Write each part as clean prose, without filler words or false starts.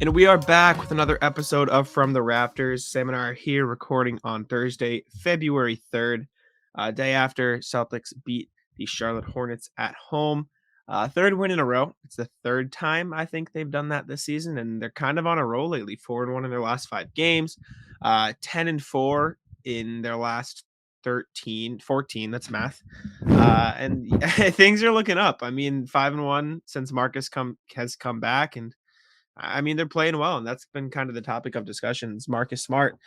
And we are back with another episode of From the Rafters. Sam and I are here recording on Thursday, February 3rd, day after Celtics beat the Charlotte Hornets at home. Third win in a row. It's the third time I think they've done that this season, and they're kind of on a roll lately. 4-1 in their last 5 games, 10-4 in their last 14. That's math. And things are looking up. I mean, 5-1 since Marcus has come back, and I mean, they're playing well, and that's been kind of the topic of discussions. Marcus Smart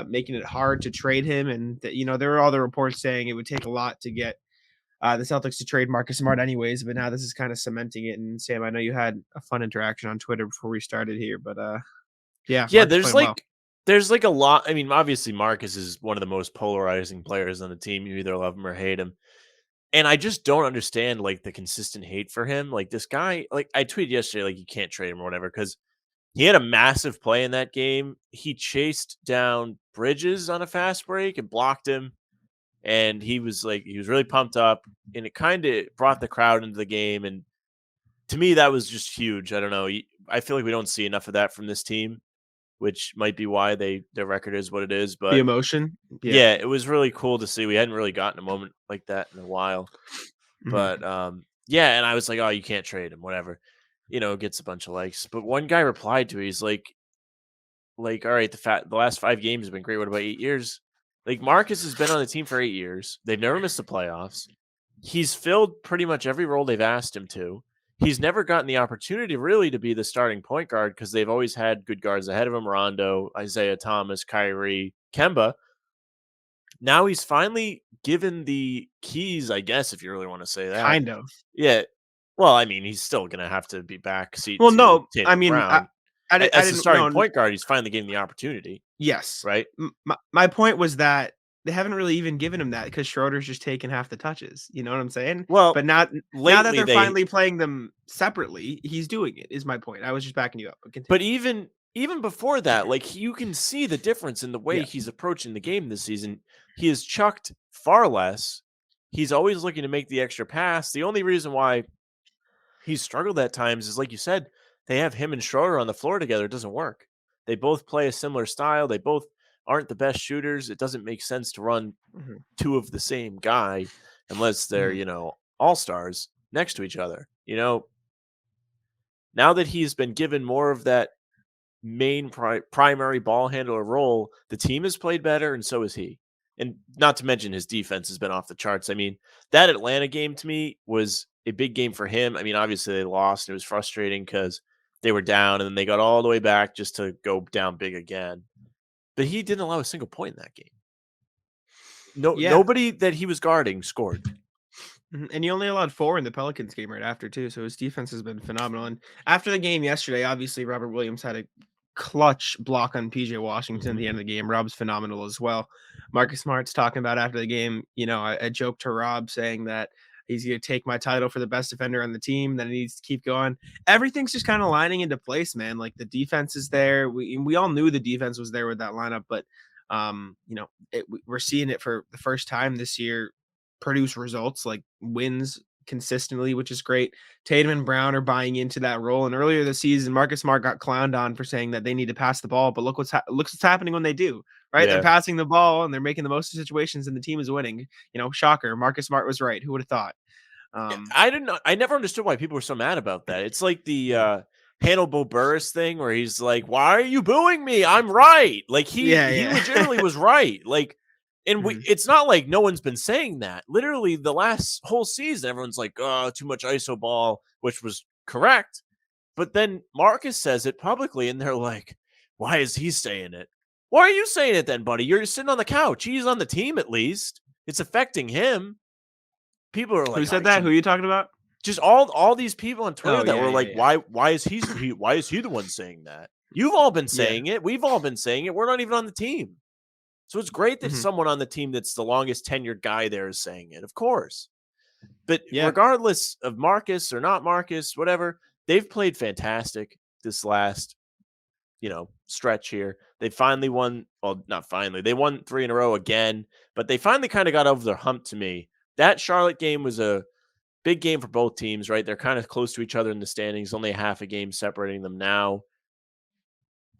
making it hard to trade him, and there were all the reports saying it would take a lot to get the Celtics to trade Marcus Smart, anyways. But now this is kind of cementing it. And Sam, I know you had a fun interaction on Twitter before we started here, but yeah, Marcus There's playing well. there's like a lot. I mean, obviously Marcus is one of the most polarizing players on the team. You either love him or hate him. And I just don't understand like the consistent hate for him. Like this guy, like I tweeted yesterday, like you can't trade him or whatever, because he had a massive play in that game. He chased down Bridges on a fast break and blocked him. And he was really pumped up, and it kind of brought the crowd into the game. And to me, that was just huge. I don't know. I feel like we don't see enough of that from this team, which might be why their record is what it is. The But emotion, yeah, it was really cool to see. We hadn't really gotten a moment like that in a while. Mhm. But yeah, and I was like, oh, you can't trade him, whatever. Gets a bunch of likes. But one guy replied to it, he's like, all right, the last 5 games have been great. What about 8 years? Like Marcus has been on the team for 8 years. They've never missed the playoffs. He's filled pretty much every role they've asked him to. He's never gotten the opportunity really to be the starting point guard because they've always had good guards ahead of him: Rondo, Isaiah Thomas, Kyrie, Kemba. Now he's finally given the keys, I guess, if you really want to say that. Kind of. Yeah. Well, I mean, he's still going to have to be backseat Well, to no, I Tatum mean, Brown. I As the didn't starting know. point guard, he's finally getting the opportunity. Yes. Right? My point was that they haven't really even given him that because Schroeder's just taken half the touches. You know what I'm saying? Well, but now that lately they're finally playing them separately, he's doing it, is my point. I was just backing you up. But even before that, like you can see the difference in the way Yeah. he's approaching the game this season. He has chucked far less. He's always looking to make the extra pass. The only reason why he's struggled at times is, like you said, they have him and Schroeder on the floor together. It doesn't work. They both play a similar style. They both aren't the best shooters. It doesn't make sense to run two of the same guy unless they're, all-stars next to each other. Now that he's been given more of that main primary ball handler role, the team has played better, and so has he. And not to mention his defense has been off the charts. I mean, that Atlanta game to me was a big game for him. I mean, obviously they lost, and it was frustrating because they were down, and then they got all the way back just to go down big again. But he didn't allow a single point in that game. Nobody that he was guarding scored. And he only allowed 4 in the Pelicans game right after, too. So his defense has been phenomenal. And after the game yesterday, obviously Robert Williams had a clutch block on PJ Washington at the end of the game. Rob's phenomenal as well. Marcus Smart's talking about after the game, I joked to Rob saying that he's going to take my title for the best defender on the team, that he needs to keep going. Everything's just kind of lining into place, man. Like the defense is there. We all knew the defense was there with that lineup, but we're seeing it for the first time this year produce results, like wins consistently, which is great. Tatum and Brown are buying into that role. And earlier this season, Marcus Smart got clowned on for saying that they need to pass the ball, but look what's happening when they do. Right? Yeah. They're passing the ball and they're making the most of situations, and the team is winning. Shocker. Marcus Smart was right. Who would have thought? I never understood why people were so mad about that. It's like the Hannibal Buress thing where he's like, "Why are you booing me? I'm right." Like he legitimately was right. Like, and it's not like no one's been saying that. Literally, the last whole season, everyone's like, "Oh, too much ISO ball," which was correct. But then Marcus says it publicly, and they're like, "Why is he saying it? Why are you saying it then, buddy? You're sitting on the couch. He's on the team at least. It's affecting him." People are like, "Who said that? Who are you talking about?" Just all these people on Twitter that were like, yeah. why is he the one saying that? You've all been saying it. We've all been saying it. We're not even on the team. So it's great that someone on the team that's the longest tenured guy there is saying it, of course. But regardless of Marcus or not Marcus, whatever, they've played fantastic this last, stretch here. They finally won. Well, not finally. They won 3 in a row again, but they finally kind of got over their hump to me. That Charlotte game was a big game for both teams, right? They're kind of close to each other in the standings, only half a game separating them now.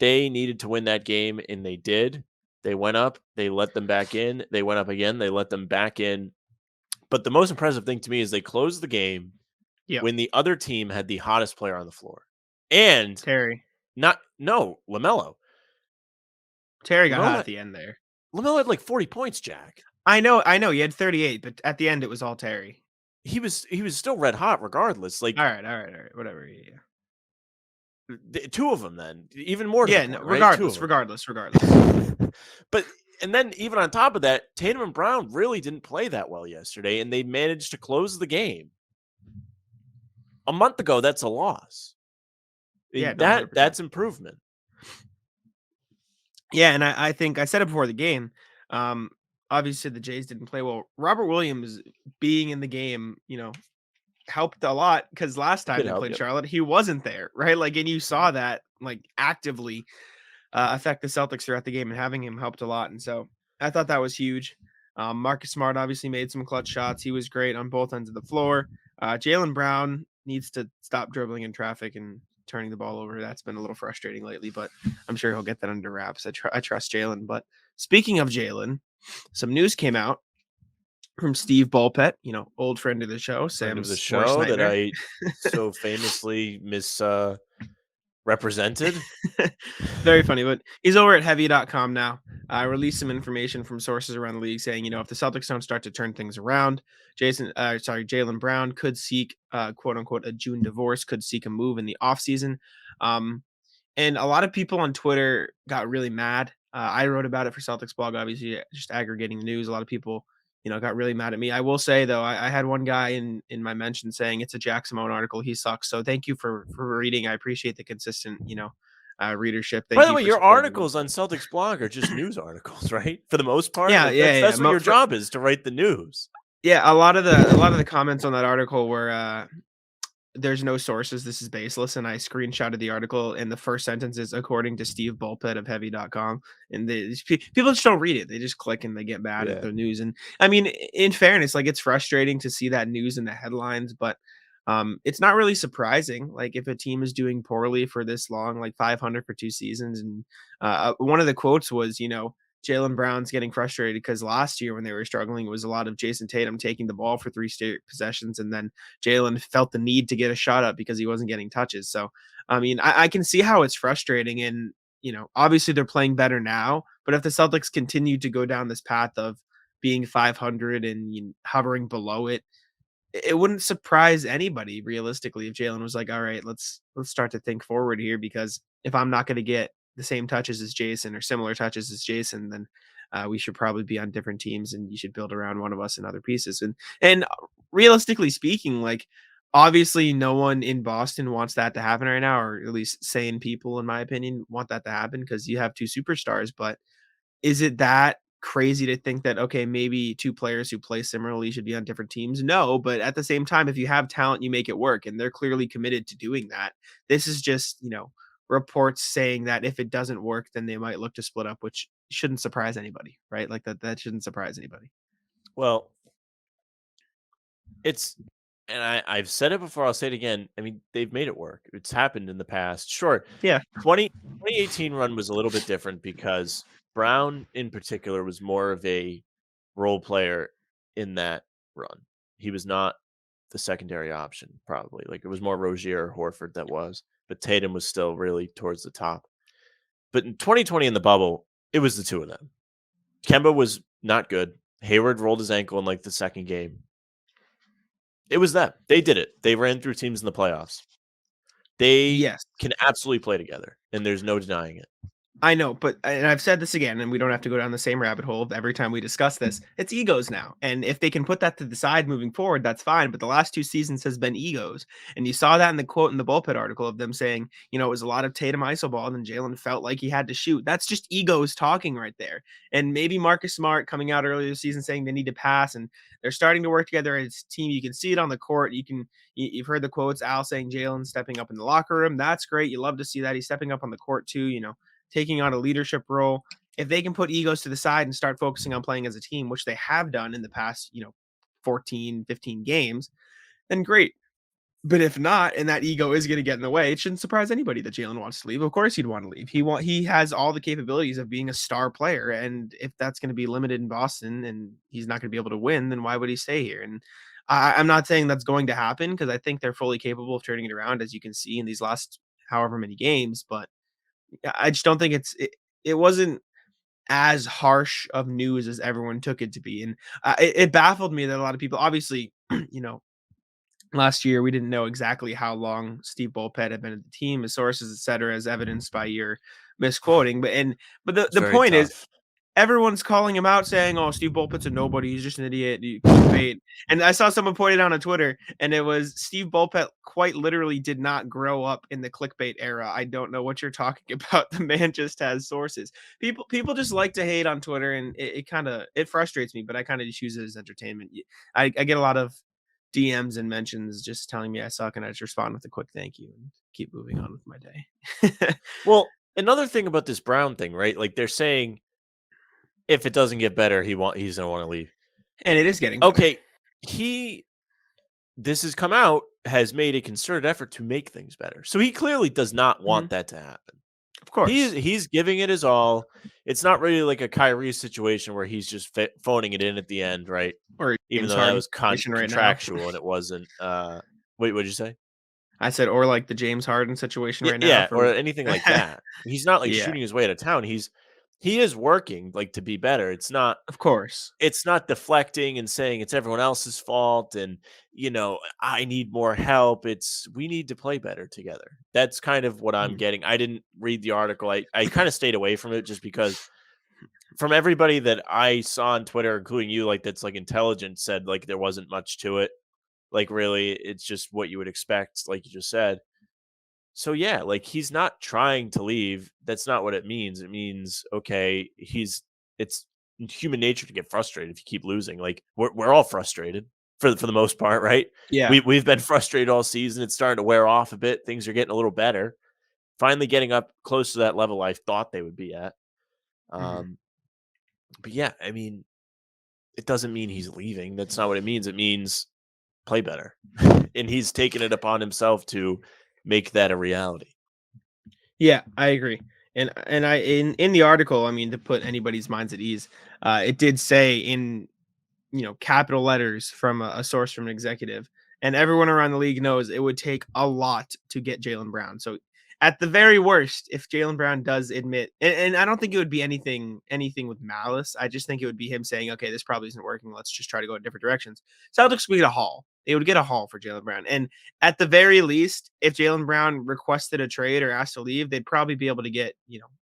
They needed to win that game, and they did. They went up, they let them back in, they went up again, they let them back in. But the most impressive thing to me is they closed the game Yep. when the other team had the hottest player on the floor. And Terry. not no, LaMelo. Terry got hot LaMelo at the end there. LaMelo had like 40 points, Jack. I know, he had 38, but at the end, it was all Terry. He was still red hot regardless. Like Alright, whatever, yeah. two of them then, even more to the Yeah, no, point, right? Two of regardless, them. regardless, regardless. But and then even on top of that, Tatum and Brown really didn't play that well yesterday, and they managed to close the game. A month ago, that's a loss. I Yeah, mean, no, 100%. that's improvement. Yeah, and I think I said it before the game, um, obviously, the Jays didn't play well. Robert Williams being in the game, helped a lot because last time Did they help, played yep. Charlotte, he wasn't there, right? Like, and you saw that, like, actively, affect the Celtics throughout the game, and having him helped a lot, and so I thought that was huge. Marcus Smart obviously made some clutch shots. He was great on both ends of the floor. Jaylen Brown needs to stop dribbling in traffic and turning the ball over. That's been a little frustrating lately, but I'm sure he'll get that under wraps. I trust Jalen. But speaking of Jalen, some news came out from Steve Bulpett, old friend of the show, Friend of the Sam's worst show that nightmare. I so famously misrepresented. Very funny, but he's over at heavy.com now. I released some information from sources around the league saying, if the Celtics don't start to turn things around, Jaylen Brown could seek, quote unquote, a June divorce, could seek a move in the offseason. Um, and a lot of people on Twitter got really mad. I wrote about it for Celtics blog, obviously, just aggregating the news. A lot of people, got really mad at me. I will say though, I had one guy in my mention saying it's a Jack Simone article. He sucks. So thank you for reading. I appreciate the consistent, readership. By Thank the you way, for your supporting me. articles on Celtics blog are just news articles, right? For the most part, Yeah, like yeah, yeah. that's what your job is, to write the news. Yeah, a lot of the comments on that article were there's no sources. This is baseless. And I screenshotted the article, and the first sentence is according to Steve Bulpett of heavy.com. And people just don't read it. They just click and they get mad at Yeah. the news. And I mean, in fairness, like, it's frustrating to see that news in the headlines, but it's not really surprising. Like, if a team is doing poorly for this long, like 500 for 2 seasons, and one of the quotes was, Jaylen Brown's getting frustrated because last year when they were struggling, it was a lot of Jason Tatum taking the ball for three straight possessions, and then Jalen felt the need to get a shot up because he wasn't getting touches. So, I mean, I can see how it's frustrating. And, obviously they're playing better now. But if the Celtics continue to go down this path of being 500 and hovering below it, it wouldn't surprise anybody realistically if Jalen was like, all right, let's start to think forward here, because if I'm not going to get the same touches as Jason or similar touches as Jason, then we should probably be on different teams, and you should build around one of us and other pieces. And realistically speaking, like, obviously no one in Boston wants that to happen right now, or at least sane people, in my opinion, want that to happen because you have two superstars. But is it that crazy to think that, okay, maybe two players who play similarly should be on different teams? No, but at the same time, if you have talent, you make it work, and they're clearly committed to doing that. This is just, reports saying that if it doesn't work, then they might look to split up, which shouldn't surprise anybody, right? Like, that shouldn't surprise anybody. Well, it's and I've said it before, I'll say it again. I mean, they've made it work. It's happened in the past. Sure, Yeah. 2018 run was a little bit different because Brown in particular was more of a role player in that run. He was not the secondary option, probably. Like, it was more Rozier or Horford that was, but Tatum was still really towards the top. But in 2020 in the bubble, it was the two of them. Kemba was not good. Hayward rolled his ankle in like the second game. It was them. They did it. They ran through teams in the playoffs. They Yes. can absolutely play together, and there's no denying it. I know, but and I've said this again, and we don't have to go down the same rabbit hole every time we discuss this. It's egos now. And if they can put that to the side moving forward, that's fine. But the last 2 seasons has been egos. And you saw that in the quote in the Bullpit article of them saying, it was a lot of Tatum iso ball, and then Jalen felt like he had to shoot. That's just egos talking right there. And maybe Marcus Smart coming out earlier this season saying they need to pass, and they're starting to work together as a team. You can see it on the court. You've heard the quotes, Al saying Jalen stepping up in the locker room. That's great. You love to see that. He's stepping up on the court too, taking on a leadership role. If they can put egos to the side and start focusing on playing as a team, which they have done in the past, 14, 15 games, then great. But if not, and that ego is gonna get in the way, it shouldn't surprise anybody that Jalen wants to leave. Of course he'd wanna leave. He has all the capabilities of being a star player, and if that's gonna be limited in Boston and he's not gonna be able to win, then why would he stay here? And I'm not saying that's going to happen because I think they're fully capable of turning it around, as you can see in these last however many games, but I just don't think it wasn't as harsh of news as everyone took it to be, and, it baffled me that a lot of people obviously, you know, last year, we didn't know exactly how long Steve Bulpett had been at the team, his sources, et cetera, as evidenced by your misquoting. But It's the very point is, tough. everyone's calling him out saying, "Oh, Steve Bulpett's a nobody. He's just an idiot. Clickbait." And I saw someone point it out on Twitter, and it was Steve Bulpett quite literally did not grow up in the clickbait era. I don't know what you're talking about. The man just has sources. People just like to hate on Twitter, and it kind of it frustrates me. But I kind of just use it as entertainment. I get a lot of DMs and mentions just telling me I suck, and I just respond with a quick thank you and keep moving on with my day. Well, another thing about this Brown thing, right? Like they're saying if it doesn't get better, he's gonna want to leave. And it is getting better. Okay, he this has come out has made a concerted effort to make things better. So he clearly does not want Mhm. that to happen. Of course. He's giving it his all. It's not really like a Kyrie situation where he's just phoning it in at the end, right? Or Even James though that Harden was situation right now. contractual and it wasn't. Wait, what'd you say? I said, or like the James Harden situation Yeah, right now yeah, or from anything like that. He's not like Yeah, shooting his way out of town. He is working like to be better. of course. It's not deflecting and saying it's everyone else's fault and I need more help. It's we need to play better together. That's kind of what I'm Mhm. getting. I didn't read the article. I kind of stayed away from it just because from everybody that I saw on Twitter, including you, like that's like intelligent, said like there wasn't much to it. Like really, it's just what you would expect, like you just said. So yeah, like he's not trying to leave. That's not what it means. It means okay, it's human nature to get frustrated if you keep losing. Like we're all frustrated for the most part, right? Yeah. We've been frustrated all season. It's starting to wear off a bit. Things are getting a little better. Finally getting up close to that level I thought they would be at. Mhm. Um, but yeah, I mean, it doesn't mean he's leaving. That's not what it means. It means play better. And he's taken it upon himself to make that a reality. Yeah, I agree. And I in the article, I mean, to put anybody's minds at ease, it did say in capital letters from a source from an executive. And everyone around the league knows it would take a lot to get Jalen Brown. So at the very worst, if Jalen Brown does admit, and I don't think it would be anything with malice. I just think it would be him saying, okay, this probably isn't working. Let's just try to go in different directions. Celtics would get a haul. They would get a haul for Jalen Brown. And at the very least, if Jalen Brown requested a trade or asked to leave, they'd probably be able to get,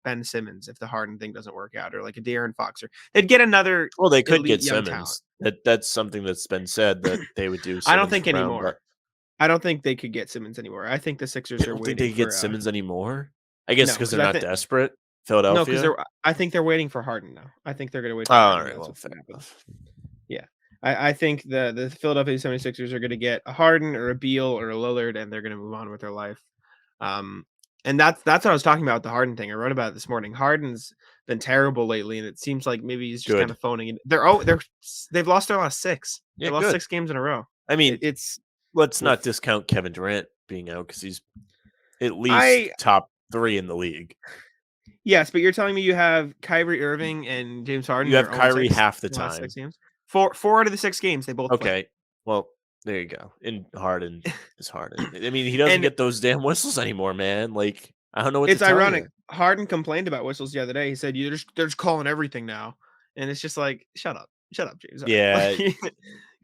Ben Simmons if the Harden thing doesn't work out, or like a De'Aaron Fox, or they'd get another Well, they could elite get young talent. Simmons. That's something that's been said that they would do I don't Simmons think for Brown, but anymore. I don't think they could get Simmons anymore. I think the you Sixers are don't think they waiting could get for Simmons anymore? I guess no, because because they're I not think desperate. no, because Philadelphia? I think they're waiting for Harden now. I think they're gonna wait Oh, for all Harden. right, That's well, what's fair gonna happen. enough. Yeah. I think the Philadelphia 76ers are gonna get a Harden or a Beal or a Lillard, and they're gonna move on with their life. Um, and that's what I was talking about with the Harden thing. I wrote about it this morning. Harden's been terrible lately, and it seems like maybe he's just kind Good. of phoning it. They've lost their last 6. They Yeah, lost good. 6 games in a row. I mean, It's let's not oof. discount Kevin Durant being out because he's at least I top 3 in the league. Yes, but you're telling me you have Kyrie Irving and James Harden, You have they're 0 Kyrie 6 half the the last 6 time. games? 4 out of the 6 games they both played. Okay. Well, there you go. And Harden is Harden. I mean, he doesn't And get those damn whistles anymore, man. Like, I don't know what to it's tell you. ironic. Harden complained about whistles the other day. He said, they're just calling everything now." And it's just like, "Shut up. Shut up, James Harden." Yeah. Like,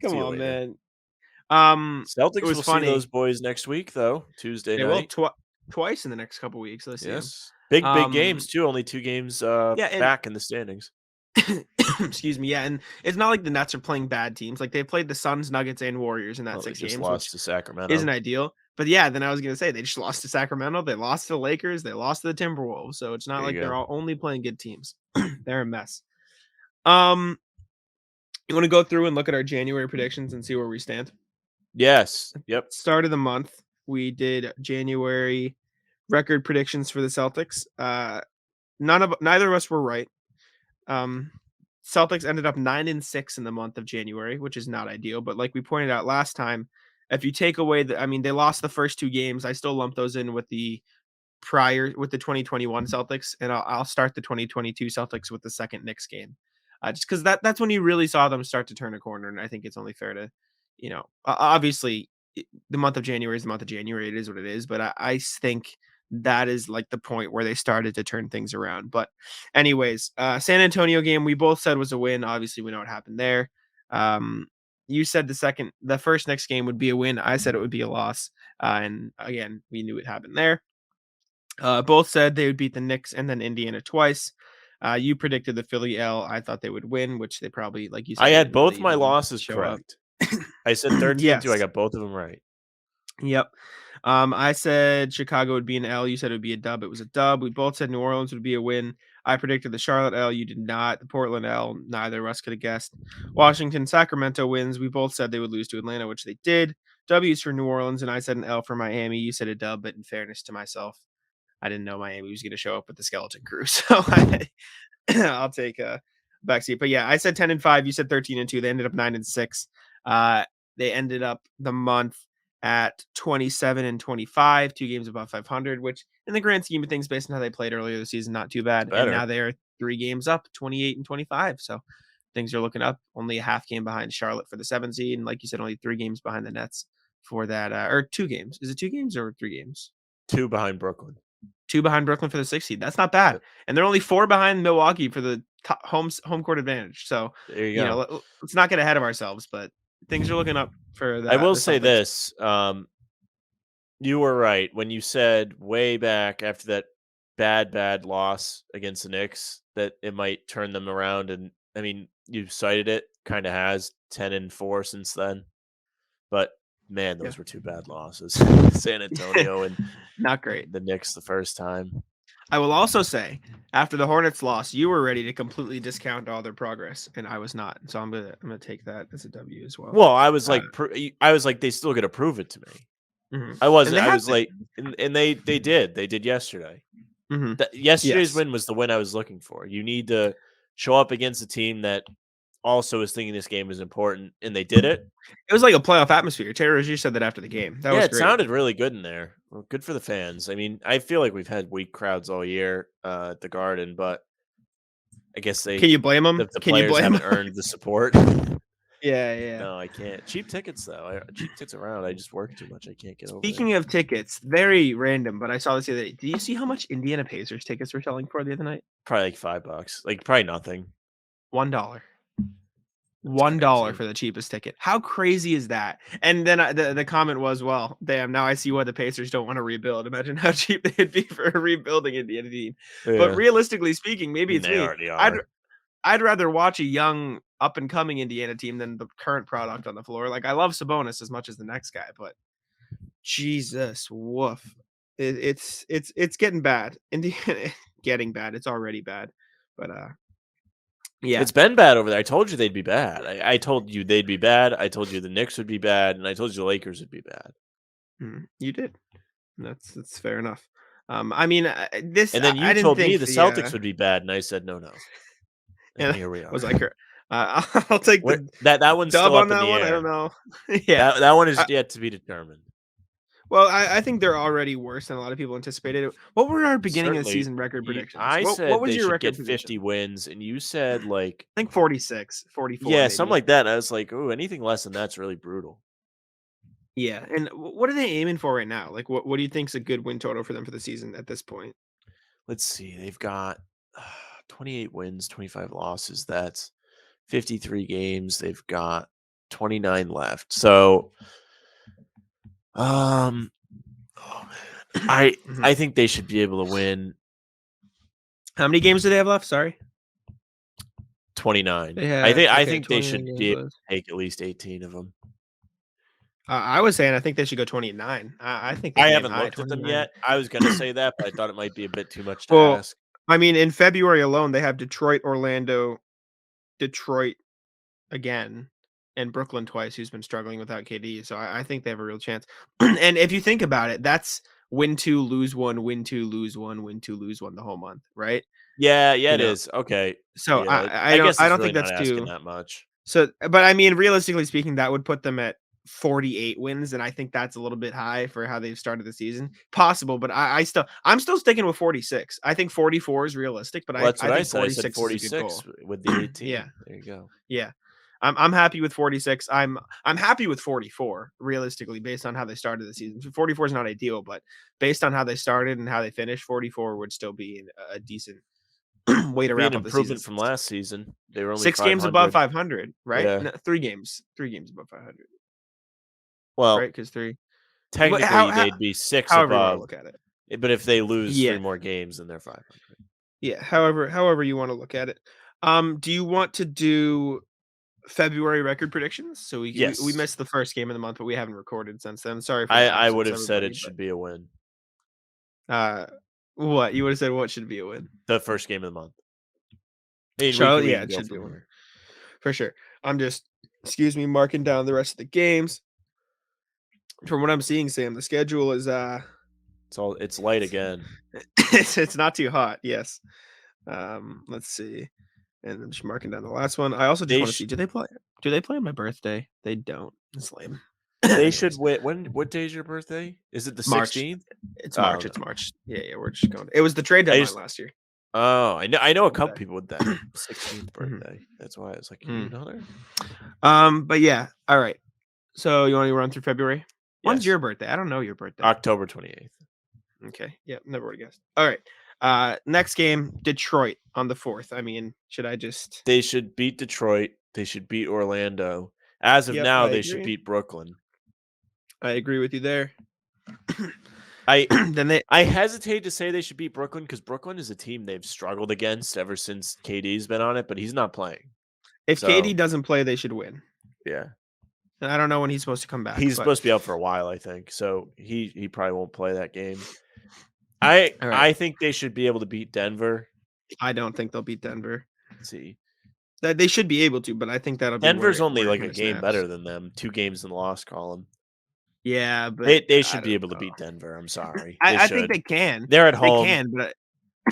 come See you on, later. man. It Celtics was will see those funny. boys next week, though, Tuesday They will night. twice in the next couple weeks, let's see him. Yes. Big games, Um, too. Only 2 games yeah, and back in the standings. excuse me, yeah, and it's not like the Nets are playing bad teams. Like, they played the Suns, Nuggets, and Warriors in that Well, they 6 just games, lost which to isn't Sacramento. ideal. But yeah, then I was gonna say they just lost to Sacramento, they lost to the Lakers, they lost to the Timberwolves. So it's not There you like they're go. all only playing good teams. They're a mess. Um, you want to go through and look at our January predictions and see where we stand? Yes. Yep. Start of the month, we did January record predictions for the Celtics. Neither of us were right. Um, Celtics ended up 9-6 in the month of January, which is not ideal. But like we pointed out last time, if you take away I mean, they lost the first 2 games. I still lump those in with the 2021 Celtics, and I'll start the 2022 Celtics with the second Knicks game, just because that's when you really saw them start to turn a corner, and I think it's only fair to, obviously, the month of January is the month of January. It is what it is, but I think that is like the point where they started to turn things around. But, anyways, San Antonio game we both said was a win. Obviously, we know what happened there. Um, you said the first Knicks game would be a win. I said it would be a loss, and again, we knew it happened there. Both said they would beat the Knicks and then Indiana twice. You predicted the Philly L. I thought they would win, which they probably, like you I said, they had didn't both really my need to losses show up. correct. I said 13-2. I Yes. got both of them right. Yep. I said Chicago would be an L. You said it would be a dub. It was a dub. We both said New Orleans would be a win. I predicted the Charlotte L. You did not. The Portland L. Neither of us could have guessed. Washington, Sacramento wins. We both said they would lose to Atlanta, which they did. W's for New Orleans, and I said an L for Miami. You said a dub, but in fairness to myself, I didn't know Miami was going to show up with the skeleton crew, so I'll take a backseat. But yeah, I said 10-5. You said 13-2. They ended up 9-6. Uh, they ended up the month at 27-25, 2 games above 500, which in the grand scheme of things, based on how they played earlier this season, not too bad. And now Better. they are 3 games up, 28-25. So things are looking up. Only a half game behind Charlotte for the 7 seed, and like you said, only 3 games behind the Nets for that, or 2 games. Is it 2 games or 3 games? 2 behind Brooklyn. 2 behind Brooklyn for the 6th seed. That's not bad, Yep. and they're only 4 behind Milwaukee for the home court advantage. So, There you go. let's not get ahead of ourselves, but things are looking up for I will the say Celtics. this, you were right when you said way back after that bad loss against the Knicks that it might turn them around, and, I mean, you cited it, kinda has, 10-4 since then, but, man, Yeah. those were 2 bad losses. San Antonio and Not great. the Knicks the first time. I will also say, after the Hornets loss, you were ready to completely discount all their progress, and I was not. So I'm gonna take that as a W as well. Well, I was Uh, like, I was like, they still gotta prove it to me. mhm. I And wasn't. they I have was like, been. and they did. They did yesterday. Mhm. Yesterday's Yes. win was the win I was looking for. You need to show up against a team that also is thinking this game is important, and they did it. It was like a playoff atmosphere. Taylor Rozier said that after the game. That Yeah, was it great. sounded really good in there. Well, good for the fans. I mean, I feel like we've had weak crowds all year at the Garden, but I guess Can you blame them? the Can you players blame haven't 'em? earned the support. Yeah, yeah. No, I can't. Cheap tickets though. Cheap tickets around. I just work too much. I can't get over there. Speaking of tickets, very random, but I saw this the other day. Do you see how much Indiana Pacers tickets were selling for the other night? Probably like $5. Like probably nothing. $1. That's $1 crazy. for the cheapest ticket. How crazy is that? And then the comment was, "Well, damn, now I see why the Pacers don't wanna rebuild. Imagine how cheap they'd be for a rebuilding Indiana team." But Yeah. realistically speaking, I maybe mean, it's they me. already I'd are. I'd rather watch a young up and coming Indiana team than the current product on the floor. Like, I love Sabonis as much as the next guy, but Jesus, woof. It's getting bad. Indiana getting bad. It's already bad. But, yeah. It's been bad over there. I told you they'd be bad. I told you they'd be bad. I told you the Knicks would be bad, and I told you the Lakers would be bad. You did. That's fair enough. I mean, this And then I you didn't told me think the the, Celtics would be bad, and I said no, no. And and here we was are. like, I'll take Where the that one's dub still on up in that the one. I don't air. know. Yeah. That one is I yet to be determined. well, I think they're already worse than a lot of people anticipated. What were our beginning of the Certainly, season record predictions? I What said was they your should record get prediction? 50 wins, and you said like, I think 46, 44 yeah, something maybe. like that. And I was like, oh, anything less than that's really brutal. Yeah, and what are they aiming for right now? Like, what do you think's a good win total for them for the season at this point? Let's see. They've got 28 wins, 25 losses. That's 53 games. They've got 29 left. So, um, oh man, Mhm. I think they should be able to win How many games do they have left? Sorry. 29. They have I okay, think they 29 should be games able left. to take at least 18 of them. I was saying I think they should go 29. I think they I can aim haven't high, looked at them 29. yet. I was gonna say that, but I thought it might be a bit too much to Well, ask. I mean, in February alone, they have Detroit, Orlando, Detroit again, and Brooklyn twice, who's been struggling without KD. So I think they have a real chance. And if you think about it, that's win two, lose one, win two, lose one, win two, lose one the whole month, right? Yeah, yeah, You it know, is. Okay. so Yeah, I I don't guess I it's don't really think not that's asking too. that much. So, but I mean, realistically speaking, that would put them at 48 wins, and I think that's a little bit high for how they've started the season. Possible, but I'm still sticking with 46. I think 44 is realistic, but Well, that's I what I think said. I said 46 is a good 46 goal. with the 18. Yeah, There you go. yeah. I'm happy with 46. I'm happy with 44 realistically based on how they started the season. 44 is not ideal, but based on how they started and how they finished, 44 would still be a decent way to Be an wrap up the season. improvement from last season. They were only 6 games above 500. 500, right? Yeah. No, 3 games above 500, right? Well, Because three. But technically, they'd be 6 however you want to above, look at it. but if they lose 3 Yeah, more games, then they're 500. yeah. However you want to look at it. Do you want to do February record predictions? So we Yes. missed the first game of the month, but we haven't recorded since then. Sorry for the I would absence, have said everybody. it should be a win. But what you would have said? What should be a win? The first game of the month. I mean, Charlotte, we yeah, can it go should be from a win here. for sure. I'm just, excuse me, marking down the rest of the games. From what I'm seeing, Sam, the schedule is It's light again. it's not too hot. Yes. Let's see. And I'm just marking down the last one. I also just They want to sh see, do they play on my birthday? They don't. It's lame. they should Anyways, win. What day is your birthday? Is it the March. 16th? It's Oh, March. no. It's March. Yeah, yeah. We're just going. It was the trade I deadline just last year. Oh, I know a couple Birthday. people with that 16th Mhm. birthday. That's why I was like, "You Mm. another?" But yeah. All right. So you want to run through February? When's Yes. your birthday? I don't know your birthday. October 28th. Okay. Yeah. Never would have guessed. All right. Next game, Detroit on the 4th. I mean, should I just? They should beat Detroit. They should beat Orlando. As of Yep. now, I they should agree. beat Brooklyn. I agree with you there. I Then they, I hesitate to say they should beat Brooklyn because Brooklyn is a team they've struggled against ever since KD's been on it, but he's not playing. if KD So, doesn't play, they should win. yeah. And I don't know when he's supposed to come back, He's but supposed to be out for a while, I think. So, he probably won't play that game. I all right. I think they should be able to beat Denver. I don't think they'll beat Denver. Let's see. That they should be able to, but I think that'll be Denver's only where it like kind a of game snaps. better than them. 2 games in the loss column. Yeah, but They I should be don't able to know. beat Denver. I'm sorry. They I think should. they can. They're at They home. can, but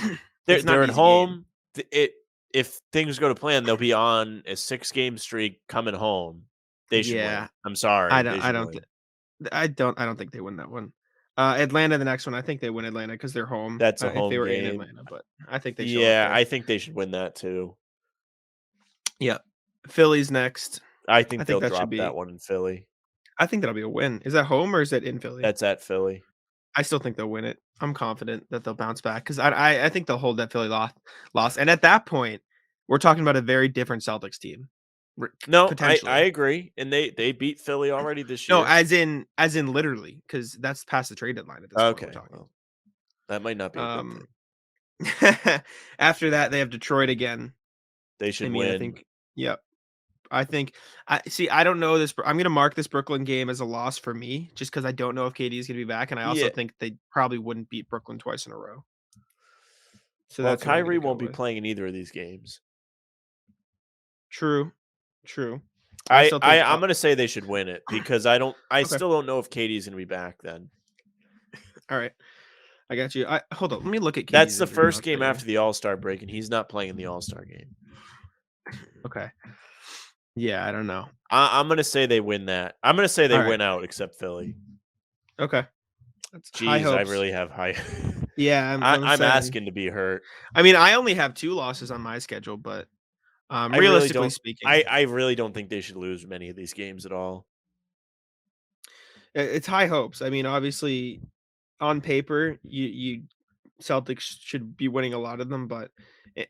They're it's not they're an at easy game. home. If things go to plan, they'll be on a 6-game streak coming home. They should win. Yeah, I'm sorry. They I should don't win. I don't think they win that one. Atlanta, the next one, I think they win Atlanta because they're home. That's a If they home were in game. Atlanta, but I think they show up Yeah, there. I think they should win that too. Yeah, Philly's next. I I think think they'll that should drop that be. one in Philly. I think that'll be a win. Is that home or is that in Philly? That's at Philly. I still think they'll win it. I'm confident that they'll bounce back because I think they'll hold that Philly loss. And at that point, we're talking about a very different Celtics team, No, I potentially. agree. And they beat Philly already this No, year. as in literally, because that's past the trade deadline at this point. We're Okay, talking. well, that might not be a good Um, thing. after that, they have Detroit again. They I should mean, I win. think, yep. I think I see. I don't know this. I'm gonna mark this Brooklyn game as a loss for me, just because I don't know if KD is gonna be back, and I also Yeah. think they probably wouldn't beat Brooklyn twice in a row. So Well, that's what I'm Kyrie gonna go won't be with. playing in either of these games. True, true. I still think. I'm gonna say they should win it because I Okay, still don't know if Katie's gonna be back then. all right. I got you. I hold on. Let me look at That's KD's the injury first notes game right now. after the All-Star break, and he's not playing in the All-Star game. Okay. Yeah, I don't know. I'm gonna say they win that. I'm gonna say they All right. win out except Philly. Okay. That's high Jeez, I hopes. really have high. Yeah, I'm I'm saying. asking to be hurt. I mean, I only have 2 losses on my schedule, but I really realistically don't. speaking, I really don't think they should lose many of these games at all. it's high hopes. I mean, obviously, on paper, you Celtics should be winning a lot of them, but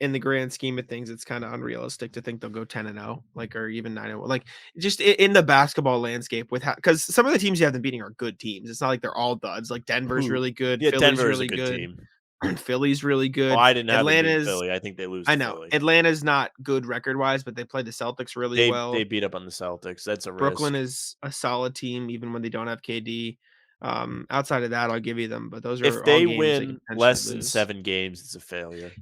in the grand scheme of things, it's kind of unrealistic to think they'll go 10-0, like, or even 9-0. Like, just in the basketball landscape, with because some of the teams you have them beating are good teams. It's not like they're all duds. Like Denver's Who? really good, Yeah, Philly's Denver is a really good good, team. Philly's really Well, good. I didn't have them beating Atlanta's Philly. I think they lose I to know Philly. Atlanta's not good record wise, but they play the Celtics really They well. beat up on the Celtics. That's a Brooklyn risk. is a solid team even when they don't have KD. Outside of that, I'll give you them, but those If are all they games they could win potentially less than lose. 7 games, it's a failure,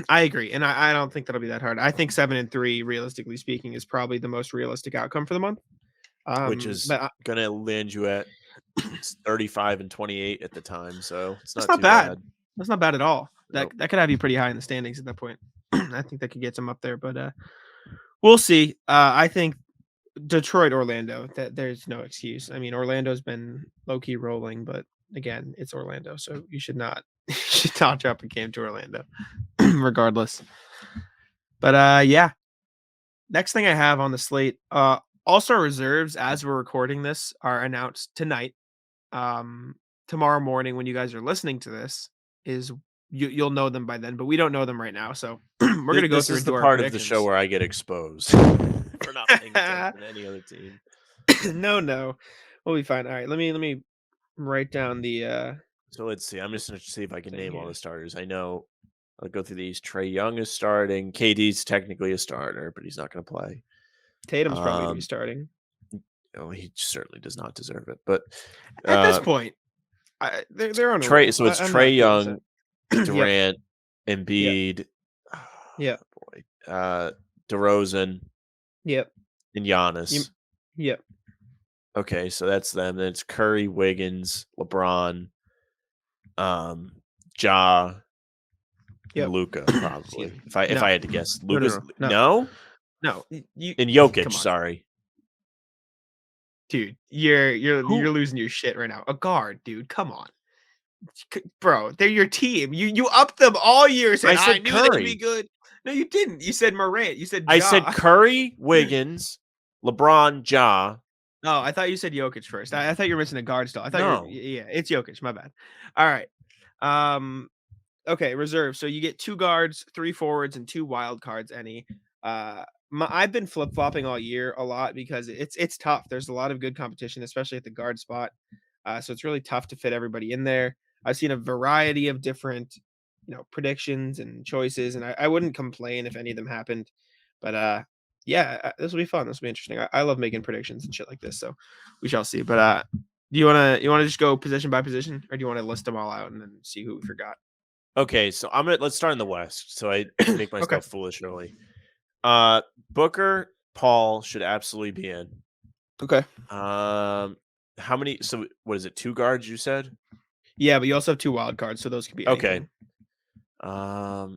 I agree, and I don't think that'll be that hard. I think 7-3, realistically speaking, is probably the most realistic outcome for the month. which is But gonna land you at 35 and 28 at the time, so it's that's not not too bad. bad. That's not bad at all. That Nope. that could have you pretty high in the standings at that point. I think that could get some up there, but we'll see. I think Detroit, Orlando. That there's no excuse. I mean, Orlando's been low key rolling, but again, it's Orlando, so you should not you should not drop a game to Orlando, regardless. But yeah. Next thing I have on the slate, All-Star reserves as we're recording this are announced tonight. Um, Tomorrow morning when you guys are listening to this is you'll know them by then, but we don't know them right now. So we're gonna go This through is and the do our part of the show predictions. where I get exposed for not paying attention to any other team. No, we'll be fine. All right, let me write down the So let's see. I'm just going to see if I can thing name all here. the starters. I know I'll go through these. Trey Young is starting. KD's technically a starter, but he's not going to play. Tatum's probably gonna be Um, starting oh, he certainly does not deserve it. But at this uh, point. They're on a Trey. roll. So it's I'm Trey not too upset. Young, Yep, Durant, yep, Embiid, yep, boy, DeRozan, yep, and you, Giannis. yep, Okay, so that's them. Then it's Curry, Wiggins, LeBron, Ja, and yep. Luca. Excuse Probably, me. if No, I had to guess, no, no, Luca's no, no, no, no. You and come Jokic. on, Sorry, dude. You're who? losing your shit right now. A guard, dude. Come on, bro. They're your team. You upped them all year, saying I I said knew they'd be Curry. good. No, you didn't. You said Morant. You said I said Ja. Curry, Wiggins, LeBron, Ja. Oh, I thought you said Jokic first. I thought you were missing a guard still. I thought No. yeah, it's Jokic. My bad. All right. Um, Okay, reserve. So you get 2 guards, 3 forwards, and 2 wild cards. Any. I've been flip flopping all year a lot because it's tough. There's a lot of good competition, especially at the guard spot. So it's really tough to fit everybody in there. I've seen a variety of different, predictions and choices, and I wouldn't complain if any of them happened. But yeah, this will be fun. This will be interesting. I love making predictions and shit like this. So we shall see. But do you wanna just go position by position, or do you want to list them all out and then see who we forgot? Okay, so let's start in the West. So I make Okay. myself foolish early. Booker, Paul should absolutely be in. Okay. How many? So what is it? 2 guards? You said. Yeah, but you also have 2 wild cards, so those could be Okay. anything. Oh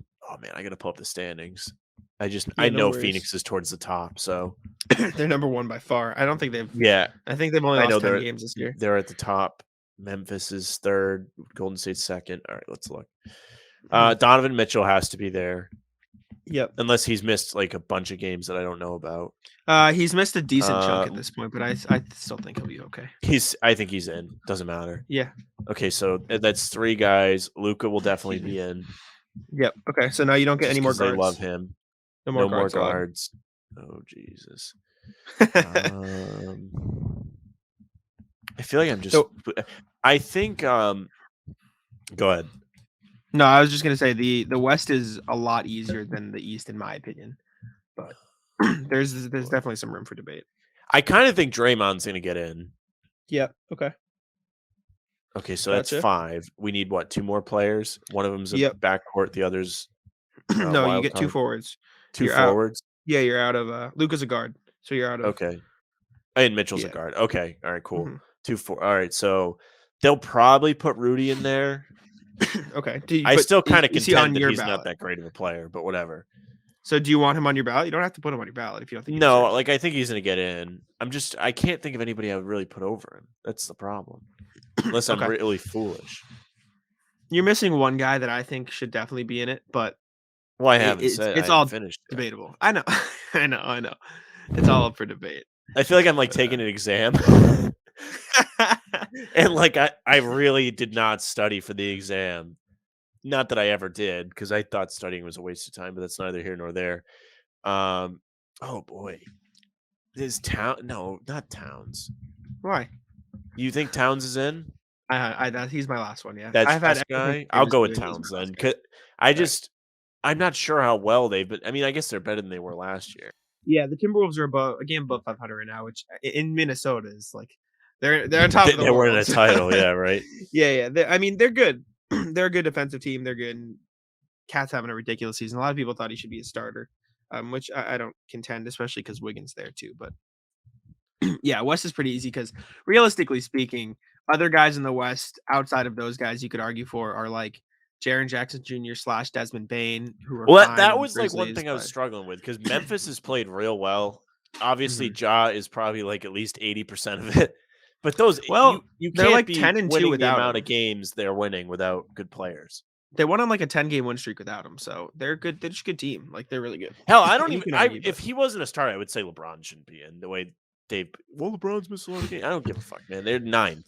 man, I gotta pull up the standings. I Yeah, no know worries. Phoenix is towards the top, so They're number 1 by far. yeah, I think they've only I know lost 10 games this year. they're at the top. Memphis is third. Golden State's second. All right, let's look. Mhm. Donovan Mitchell has to be there, Yep. unless he's missed like a bunch of games that I don't know about. He's missed a decent chunk at Um, this point, but I still think he'll be okay. I think he's in. Doesn't matter. Yeah. Okay, so that's 3 guys. Luca will definitely Excuse me. be in Yep. Okay, so now you don't get just any more because they love guards. him. No more No more guards allowed. guards. Oh Jesus. Um, I feel like I'm just. So I think. Go ahead. no, I was just gonna say the West is a lot easier than the East, in my opinion. But there's definitely some room for debate. I kind of think Draymond's gonna get in. Yep. Okay. Okay, so that's Gotcha. 5. We need what? 2 more players. One of them's a Yep. backcourt. The other's No, you wild get 2 card. forwards. 2 You're out. forwards. Yeah, you're out of Luka's a guard, so you're out of Okay, and Mitchell's a yeah. guard. Okay, all right, cool. Mhm. 2 4. All right, so they'll probably put Rudy in there. Okay. I But still is kind of is he on contend that your he's not ballot? that great of a player, but whatever. So do you want him on your ballot? You don't have to put him on your ballot if you don't think he No, deserves like it. I think he's gonna get in. I can't think of anybody I would really put over him. That's the problem. Unless I'm Okay. really foolish. You're missing one guy that I think should definitely be in it, but Well, I it's haven't all finished yet. debatable. I know. I know. It's all up for debate. I feel like I'm like But taking an exam. And like I really did not study for the exam. Not that I ever did, because I thought studying was a waste of time, but that's neither here nor there. Oh boy. Is no, not Towns. why? You think Towns is in? He's my last one. Yeah, That's I've had best everything guy? to say I'll this go with year. He's Towns my last then. guy. I All right. just I'm not sure how well but I mean, I guess they're better than they were last year. Yeah, the Timberwolves are above a game above 500 right now, which in Minnesota is like they're on top of the They weren't world. a title, yeah, right? Yeah. I mean, they're good. They're a good defensive team. They're good. And Cat's having a ridiculous season. A lot of people thought he should be a starter, which I don't contend, especially because Wiggins there too. But yeah, West is pretty easy because realistically speaking, other guys in the West outside of those guys you could argue for are like Jaren Jackson Jr. / Desmond Bain, who are Well, fine that on the was like one Grizzlies, thing I was but struggling with because Memphis has played real well. obviously Mhm. Ja is probably like at least 80% of it. But those Well, you they're can't like be 10-2 winning the without amount of him. games they're winning without good players. They went on like a 10-game win streak without him, so they're good. They're just a good team. Like they're really good. Hell, I don't And you even can I argue, but if he wasn't a starter, I would say LeBron shouldn't be in the way they well, LeBron's missed a lot of games. I don't give a fuck, man. They're ninth.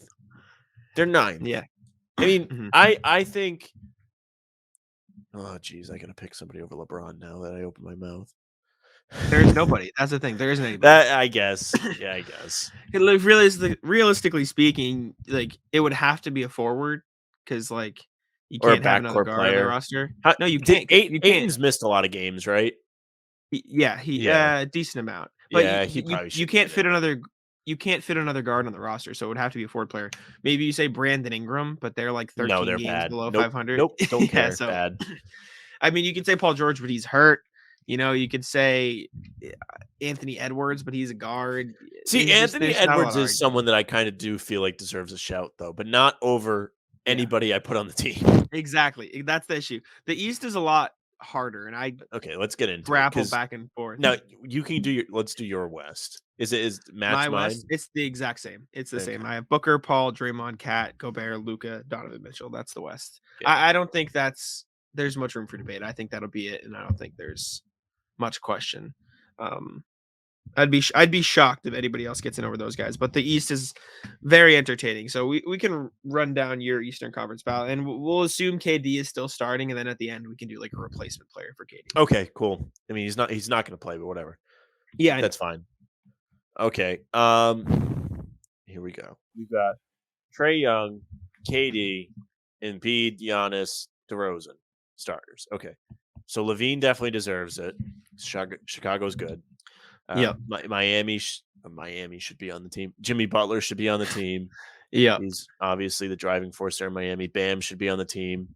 They're ninth. yeah. I mean, Mhm. I think oh geez, I gotta pick somebody over LeBron now that I open my mouth. There's nobody. That's the thing. There isn't anybody. That I guess. Yeah, I guess. Like realistically speaking, like it would have to be a forward because like you Or a can't have another backcourt guard on the player. roster. How No, you did can't. Aiton You can't. Aiton's missed a lot of games, right? Yeah, he Yeah. decent amount, but Yeah, he probably you shouldn't can't get in. fit another. You can't fit another guard on the roster, so it would have to be a forward player. Maybe you say Brandon Ingram, but they're like No, 13 they're games bad. below Nope. 500. Nope. Don't Yeah, care. so Bad. I mean, you could say Paul George, but he's hurt. You could say Anthony Edwards, but he's a guard. See, Anthony There's not a lot Edwards of is argument. someone that I kind of do feel like deserves a shout, though, but not over Yeah, anybody I put on the team. exactly. That's the issue. The East is a lot harder, and I Okay, let's get into it grapple because back and forth. now you can do your. Let's do your West. Is match My West, mine? it's the exact same. It's the same. Okay. I have Booker, Paul, Draymond, Cat, Gobert, Luca, Donovan Mitchell. That's the West. Yeah. I don't think there's much room for debate. I think that'll be it, and I don't think there's much question. Um, I'd be shocked if anybody else gets in over those guys. But the East is very entertaining. So we can run down your Eastern Conference ballot, and we'll assume KD is still starting, and then at the end we can do like a replacement player for KD. Okay. Cool. I mean, he's not going to play, but whatever. Yeah, I know. That's fine. Okay. Here we go. We've got Trey Young, KD, Embiid, Giannis, DeRozan starters. Okay. So Levine definitely deserves it. Chicago's good. Yep. Miami should be on the team. Jimmy Butler should be on the team. Yep. He's obviously the driving force there in Miami. Bam should be on the team.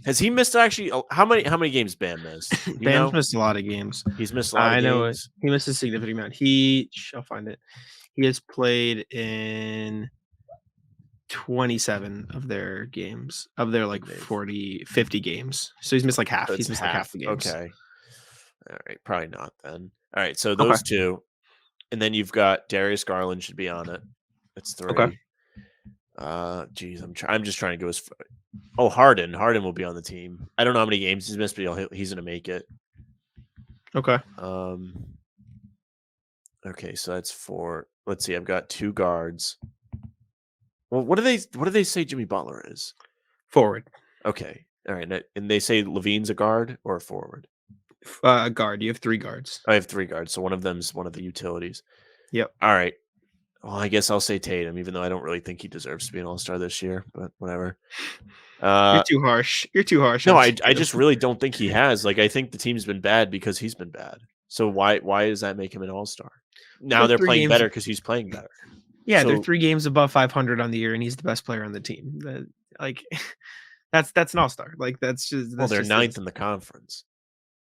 Has he missed actually? How many games Bam missed? You Bam's know, missed a lot of games. he's missed a lot of I know it. games. He missed a significant amount. I'll find it. He has played in 27 of their games, of their like They've 40, 50 games. So he's missed like half. So He's it's missed like half half. the games. Okay. All right. Probably not then. All right. So Okay. those two, and then you've got Darius Garland should be on it. That's Okay. three. Geez, I'm just trying to go as. Oh, Harden. Harden will be on the team. I don't know how many games he's missed, but he's going to make it. Okay. Okay, so that's four. Let's see. I've got two guards. Well, what do they say Jimmy Butler is? Forward. Okay. All right. And they say Levine's a guard or a forward? Guard. You have 3 guards. I have 3 guards, so one of them's one of the utilities. Yep. All right. Well, I guess I'll say Tatum, even though I don't really think he deserves to be an all-star this year, but whatever. You're too harsh. You're too harsh. No, on I Tatum. just really don't think he has. Like, I think the team's been bad because he's been bad. So why does that make him an all-star? Now they're 3 playing games. better because he's playing better. Yeah, they're So 3 games above 500 on the year, and he's the best player on the team. Like, that's an all-star. Like, that's just well, that's they're just ninth in the conference.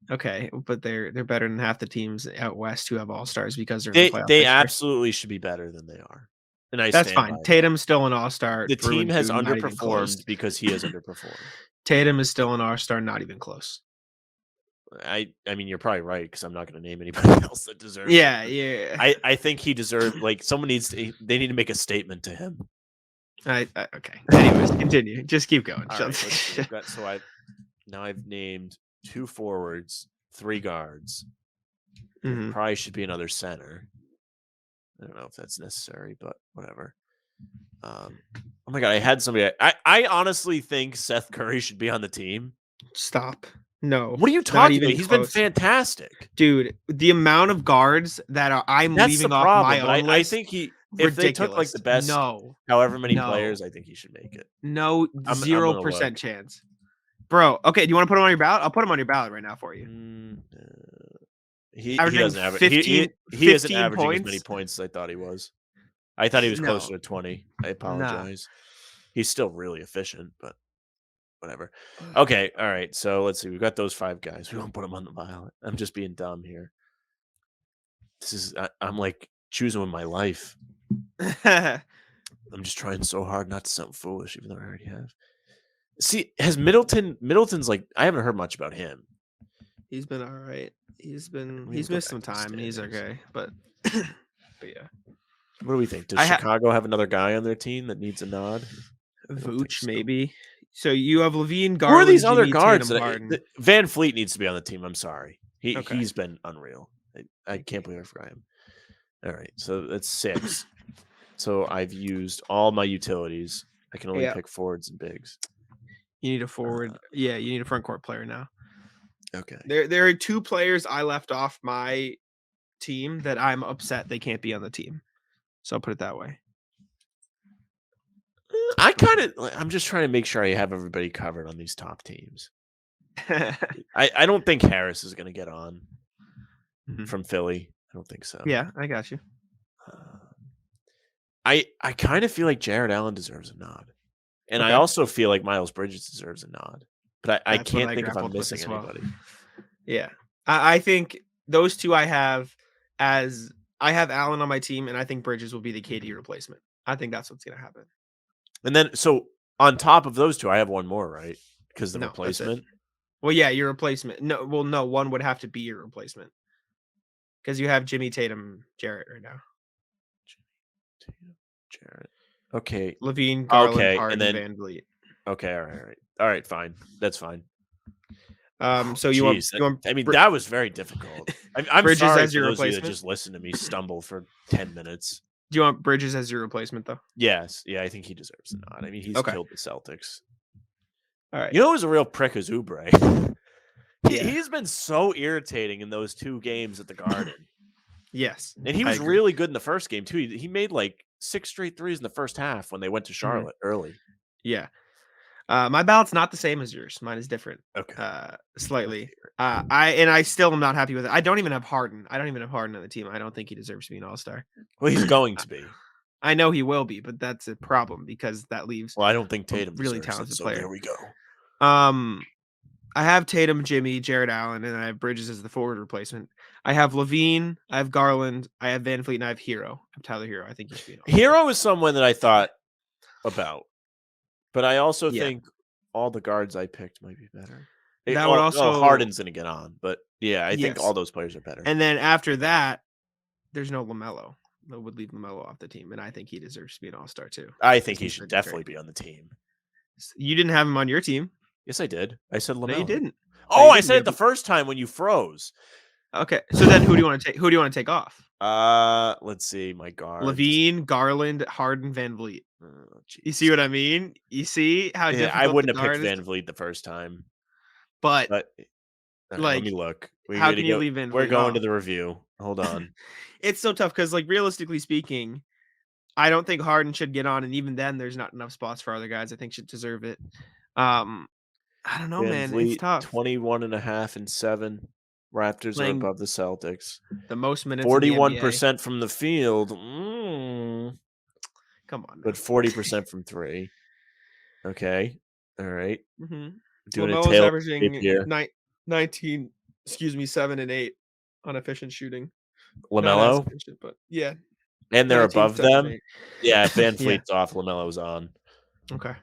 okay, but they're better than half the teams out west who have all-stars because they're in the playoff They picture. absolutely should be better than they are. And That's stand fine. by that. Tatum's still an all-star. The through team and has through, not even close. underperformed because he has underperformed. Tatum is still an all-star, not even close. I mean, you're probably right because I'm not going to name anybody else that deserves it. Yeah. I think he deserves, like, someone they need to make a statement to him. Okay. Anyways, continue. Just keep going. All right, let's see. I've named 2 forwards, 3 guards. Mhm. Probably should be another center. I don't know if that's necessary, but whatever. Oh my god, I had somebody. I honestly think Seth Curry should be on the team. Stop. No. What are you Not talking even about? He's been close. fantastic. Dude, the amount of guards that I'm That's leaving the off problem. my But own I list, think if they took like the best, however many players, I think he should make it. No, I'm 0% gonna chance. Bro, okay, do you want to put him on your ballot? I'll put him on your ballot right now for you. He Averaging doesn't average. 15 He isn't 15 averaging as points? many points as I thought he was. I thought he was No. closer to 20. I apologize. He's still really efficient, but whatever. Okay, all right. So let's see. We've got those 5 guys. We won't put them on the ballot. I'm just being dumb here. I'm like choosing with my life. I'm just trying so hard not to sound foolish, even though I already have. See, has Middleton's like, I haven't heard much about him. He's been all right. Let me He's go missed back some to the time. And he's standings. okay, but yeah. What do we think? Does I have Chicago have another guy on their team that needs a nod? I don't think Vooch so. maybe. So you have Levine, Who are Garland, these other Jimmy, guards Tatum, that Harden. Van Fleet needs to be on the team? I'm sorry. Okay, He's been unreal. I thank you. can't believe I forgot him. All right, so that's 6. So I've used all my utilities. I can only Yeah, pick forwards and bigs. you need a forward. Yeah, you need a front court player now. Okay. There are 2 players I left off my team that I'm upset they can't be on the team. So I'll put it that way. I'm just trying to make sure I have everybody covered on these top teams. I don't think Harris is going to get on from Philly. I don't think so. Yeah, I got you. I kind of feel like Jared Allen deserves a nod. And I Okay. also feel like Miles Bridges deserves a nod. But I That's what can't I think if I'm grappled with missing as well. anybody. Yeah. I think those 2 I have Allen on my team, and I think Bridges will be the KD replacement. I think that's what's gonna happen. And then, so on top of those 2, I have one more, right? Because the No, that's it. replacement. Well, yeah, your replacement. No, one would have to be your replacement. Because you have Jimmy Tatum, Jarrett right now. Jared. Okay. Levine, Garland, Okay. And Harden, then, Van Vliet. okay. All right. All right. Fine. That's fine. So you want That was very difficult. I'm Bridges sorry as for your those of you that replacement? just listened to me stumble for 10 minutes. Do you want Bridges as your replacement though? Yes. Yeah, I think he deserves a nod. I mean, he's Okay. killed the Celtics. All right. You know who's a real prick is Oubre. Yeah. He's been so irritating in those 2 games at the Garden. Yes. And he was really good in the first game, too. He made like 6 straight threes in the first half when they went to Charlotte early. Yeah. My ballot's not the same as yours. Mine is different. Okay. Slightly. I still am not happy with it. I don't even have Harden. I don't even have Harden on the team. I don't think he deserves to be an all-star. Well, he's going to be. I know he will be, but that's a problem because that leaves Well, I don't think a Tatum really deserves talented it, so player. there we go. I have Tatum, Jimmy, Jared Allen, and I have Bridges as the forward replacement. I have Levine, I have Garland, I have Van Fleet, and I have Hero. I have Tyler Hero. I think he should be an all-star. Hero is someone that I thought about, but I also think all the guards I picked might be better. That would also Harden's going to get on, but yeah, I think Yes. all those players are better. And then after that, there's no LaMelo. That would leave LaMelo off the team, and I think he deserves to be an all-star too. I think he should definitely be on the team. You didn't have him on your team. Yes, I did. I said LaMelo. No, you didn't. Oh, I said it the first time when you froze. Okay, so then who do you want to take? Who do you want to take off? Let's see, my guards. Levine, Garland, Harden, Van Vliet. You see what I mean? You see how difficult I wouldn't the have picked guard Van Vliet the first time. But like, let me look. How can you leave Van Vliet? We're going to the review. Hold on. It's so tough because, like, realistically speaking, I don't think Harden should get on, and even then, there's not enough spots for other guys I think should deserve it. I don't know, Van man. Vliet, It's tough. 21.5 and 7. Raptors are above the Celtics. The most minutes. 41% from the field. Come on. Now. But 40% from 3. Okay. All right. Doing a tail averaging 19, 7 and 8 on efficient shooting. LaMelo? But yeah. And they're above them? Yeah, if Van Fleet's off, LaMelo's on. Okay.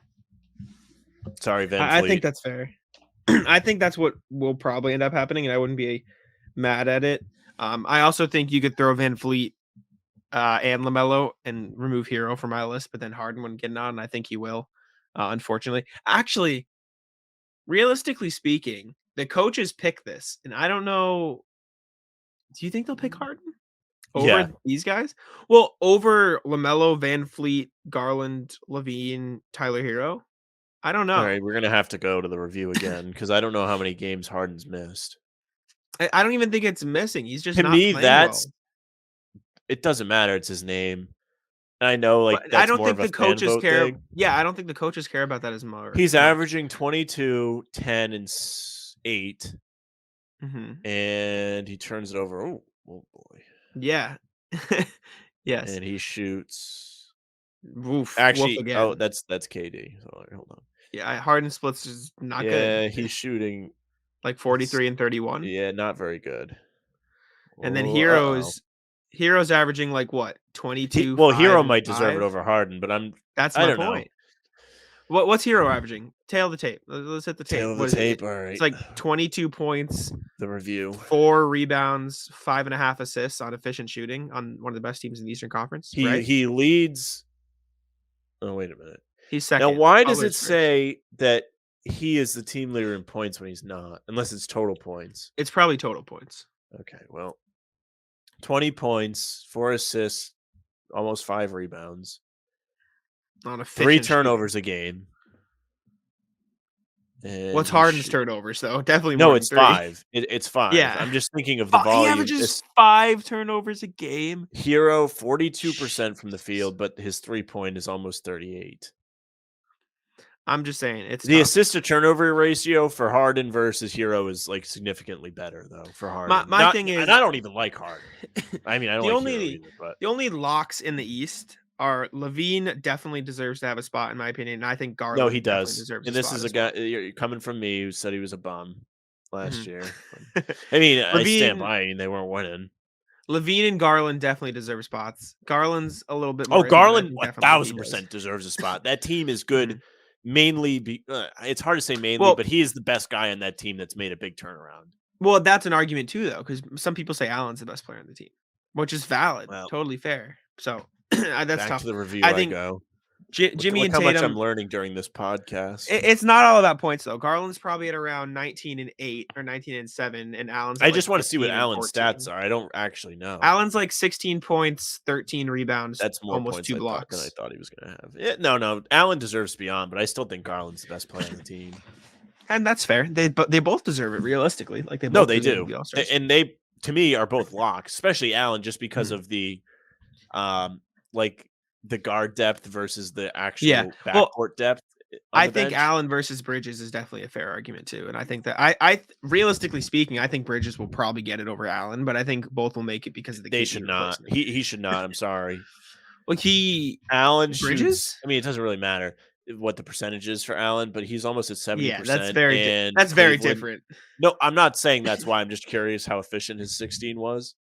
Sorry, Van Fleet. I think that's fair. I think that's what will probably end up happening, and I wouldn't be mad at it. I also think you could throw Van Fleet and LaMelo and remove Hero from my list, but then Harden wouldn't get on, and I think he will, unfortunately. Actually, realistically speaking, the coaches pick this, and I don't know. Do you think they'll pick Harden over these guys? Well, over LaMelo, Van Fleet, Garland, Levine, Tyler Hero? I don't know. All right, we're going to have to go to the review again because I don't know how many games Harden's missed. I don't even think it's missing. He's just not playing well. It doesn't matter. It's his name. I know, like, that's I don't more think of a the coaches fan vote care. thing. Yeah, I don't think the coaches care about that as much. He's averaging 22, 10, and 8. And he turns it over. Oh boy. Yeah. Yes. And he shoots. Oof, Actually, again. that's KD. Hold on. Yeah, Harden splits is not good. Yeah, he's shooting like 43 and 31. Yeah, not very good. And then Hero's averaging like what, 22. Hero might deserve it over Harden, but that's my point. What's Hero averaging? Tail of the tape. Let's hit the tape. Tail of the What is it? tape. All It's right. like 22 points, The review. 4 rebounds, 5.5 assists on efficient shooting on one of the best teams in the Eastern Conference, He right? he leads. Oh, wait a minute. He's Now, second. why does it Butler's first. say that he is the team leader in points when he's not? Unless it's total points. It's probably total points Okay, well, 20 points, 4 assists, almost 5 rebounds, on 3 efficient shooting. turnovers a game. And What's he Harden's shoot. turnovers though? Definitely more No, than it's 3. 5. It's 5. Yeah. I'm just thinking of the He volume. averages This 5 turnovers a game. Hero 42% from the Jesus. field, but his 3-point is almost 38. I'm just saying it's The tough. assist to turnover ratio for Harden versus Hero is like significantly better though for Harden. My Not thing and is I don't even like Harden. I mean, I don't the like Hero only either, but the only locks in the East are Levine definitely deserves to have a spot in my opinion, and I think no, he Garland definitely does. deserves a And this spot is a as guy well. you're coming from me who said he was a bum last Mhm. year. I mean, I stand Levine by. I mean, they weren't winning. Levine and Garland definitely deserve spots. Garland's a little bit Oh, more iffy, but I Garland think definitely he does. 1,000% deserves a spot. That team is good. Mhm. Mainly, it's hard to say mainly, Well but he is the best guy on that team that's made a big turnaround. well, that's an argument too though, because some people say Allen's the best player on the team, which is valid, Well, totally fair. So, that's back to tough. the review I I think go. Jimmy Look and how much I'm Tatum learning during this podcast. it's not all about points though. Garland's probably at around 19 and 8 or 19 and 7, and Allen's at I like just want to see what 15 and Allen's stats 14. are. I don't actually know. Allen's like 16 points, 13 rebounds, That's more almost points 2 than I blocks. thought he was going to have. No. Allen deserves to be on, but I still think Garland's the best player on the team. And that's fair. They both deserve it realistically. Like they No, both they deserve to do, be all-stars. and they to me are both locks, especially Allen, just because Mhm. of the like the guard depth versus the Yeah. actual Well, backcourt depth on I the think bench. Allen versus Bridges is definitely a fair argument too. And I think that I realistically speaking, I think Bridges will probably get it over Allen, but I think both will make it because of the They KD should not. replacement. He should not. I'm sorry. Like Allen shoots. Bridges? I mean, it doesn't really matter what the percentage is for Allen, but he's almost at Yeah, 70%. And that's very Cleveland. different. No, I'm not saying that's why. I'm just curious how efficient his 16 was.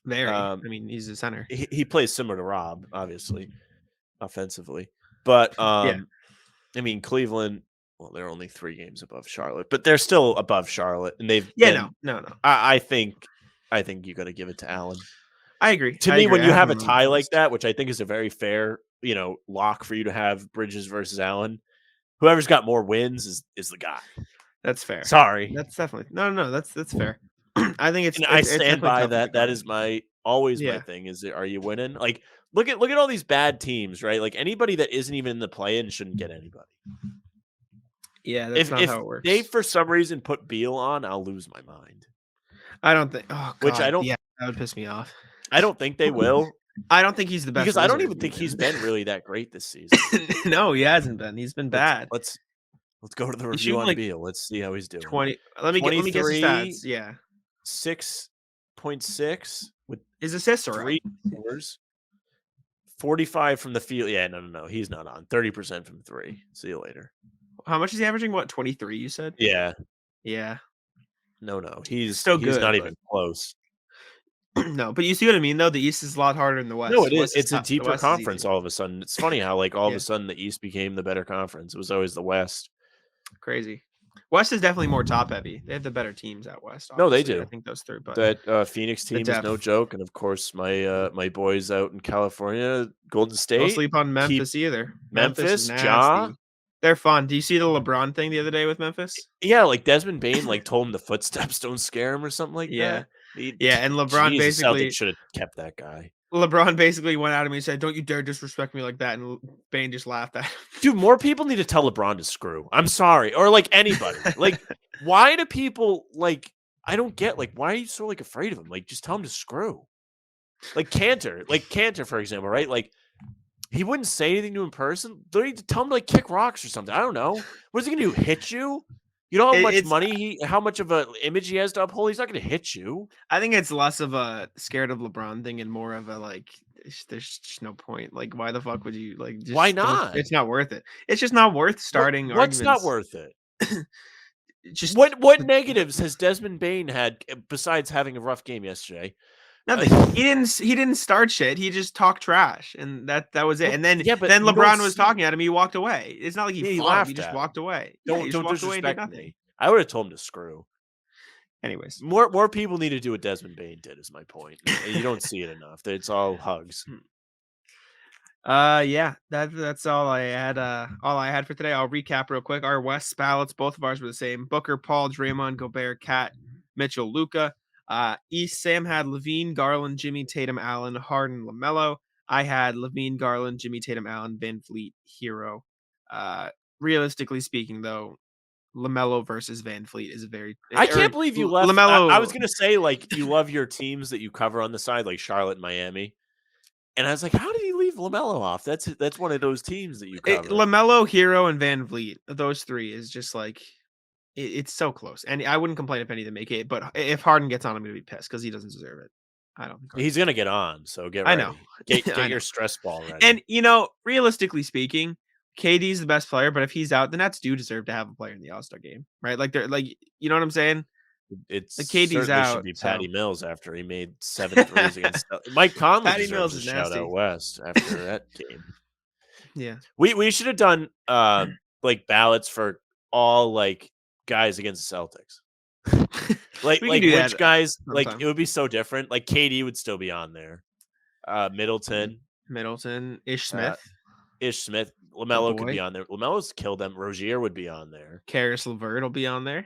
Very. Um, I mean, he's a center. he plays similar to Rob, obviously, offensively. But Yeah. I mean, Cleveland. Well, they're only 3 games above Charlotte, but they're still above Charlotte, and they've Yeah, been. no. I think you got to give it to Allen. I agree. To I me, agree. when I you have have a him on tie the like list. that, which I think is a very fair, lock for you to have Bridges versus Allen, whoever's got more wins is the guy. That's fair. Sorry, That's definitely no. That's fair. I think and I it's stand definitely by tough to that. pick That Harden. is always my Yeah. thing. Is are you winning? Like look at all these bad teams, right? Like anybody that isn't even in the play-in shouldn't get anybody. Yeah, that's not If how it they works. for some reason put Beal on, I'll lose my mind. I don't think. Oh Which God, yeah, that would piss me off. I don't think they will, I don't think he's the best because I don't wizard even think he's even. been really that great this season. No, he hasn't been. He's been Let's bad. let's let's go to the He's review shooting on like Beal. Let's see how he's doing. 20. Let me guess his 23, stats. Yeah, 6.6 with his assists are up. 3 scores, 45 from the field. Yeah, no. He's not on. 30% from 3. See you later. How much is he averaging? What 23? You said? Yeah. Yeah, No. He's still not good, but even close. no. But you see what I mean, though. The East is a lot harder than the No, West. it is. West is It's a tough. The deeper West is conference easy. all of a sudden. It's funny how like all of Yeah, a sudden the East became the better conference. It was always the West. crazy. West is definitely more top heavy. They have the better teams out West. No, they Obviously, I do. think those three. But That Phoenix the team is no depth. joke, and of course my boys out in California, Golden Don't State, sleep on keep Memphis either. Memphis is Memphis, Ja. nasty. They're fun. Do you see the LeBron thing the other day with Memphis? Yeah, like Desmond Bain, like told him the footsteps don't scare him or something like Yeah. that. He, Yeah, and LeBron geez, the Celtics basically should have kept that guy. went at him and said, "Don't you dare disrespect me like that." And Bane just laughed at him. Dude, more people need to tell LeBron to screw. I'm sorry, or like anybody. Like, why do people like? I don't get like why are you so like afraid of him? Like, just tell him to screw. Like Cantor, for example, right? Like he wouldn't say anything to him in person. Don't need to tell him to like kick rocks or something. I don't know. What is he gonna do? Hit you? You know how much It's money how much of a image he has to uphold? He's not gonna hit you. I think it's less of a scared of LeBron thing and more of a like there's just no point. Like why the fuck would you like Why just don't not? it's not worth it. It's just not worth starting What's not arguments. worth it? Just What negatives has Desmond Bain had besides having a rough game yesterday? Nothing. He didn't start shit. He just talked trash, and that was it. Well, And then yeah, but then you don't LeBron was see. talking at him. He walked away. It's not like he Yeah, he fought him. He laughed just at him. walked away. Yeah, he Don't just don't walked away and did disrespect nothing. me. I would have told him to screw. Anyways, More people need to do what Desmond Bain did. Is my point. And you don't see it enough. It's all hugs. yeah, that's all I had for today. I'll recap real quick. Our West ballots, both of ours were the same. Booker, Paul, Draymond, Gobert, Cat, Mitchell, Luca. East, Sam had Levine, Garland, Jimmy, Tatum, Allen, Harden, LaMelo. I had Levine, Garland, Jimmy, Tatum, Allen, Van Fleet, Hero. Uh, realistically speaking, though, LaMelo versus Van Fleet is a very I or can't believe you left. I was LaMelo. gonna say like you love your teams that you cover on the side, like Charlotte and Miami. And I was like, how did he leave LaMelo off? That's one of those teams that you cover. LaMelo, Hero, and Van Vliet. Those three is just like it's so close, and I wouldn't complain if any of them make it. But if Harden gets on, I'm gonna be pissed because he doesn't deserve it. I don't think Harden He's gonna get on, so get I know, ready. Get I your know. stress ball ready. And realistically speaking, KD's the best player. But if he's out, the Nets do deserve to have a player in the All Star game, right? Like they're like, you know what I'm saying? It Like KD's certainly should out, be so Patty Mills after he made 7 threes against Mike Conley Patty deserves Mills a is shout nasty. out west after that game. Yeah, We should have done like ballots for all like guys against the Celtics. Like we can do which that guys like sometime. it would be so different. Like KD would still be on there. Middleton, Middleton, Ish uh, Smith, Ish Smith, the LaMelo could be boy, on there. LaMelo's killed them. Rozier would be on there. Karis LeVert will be on there.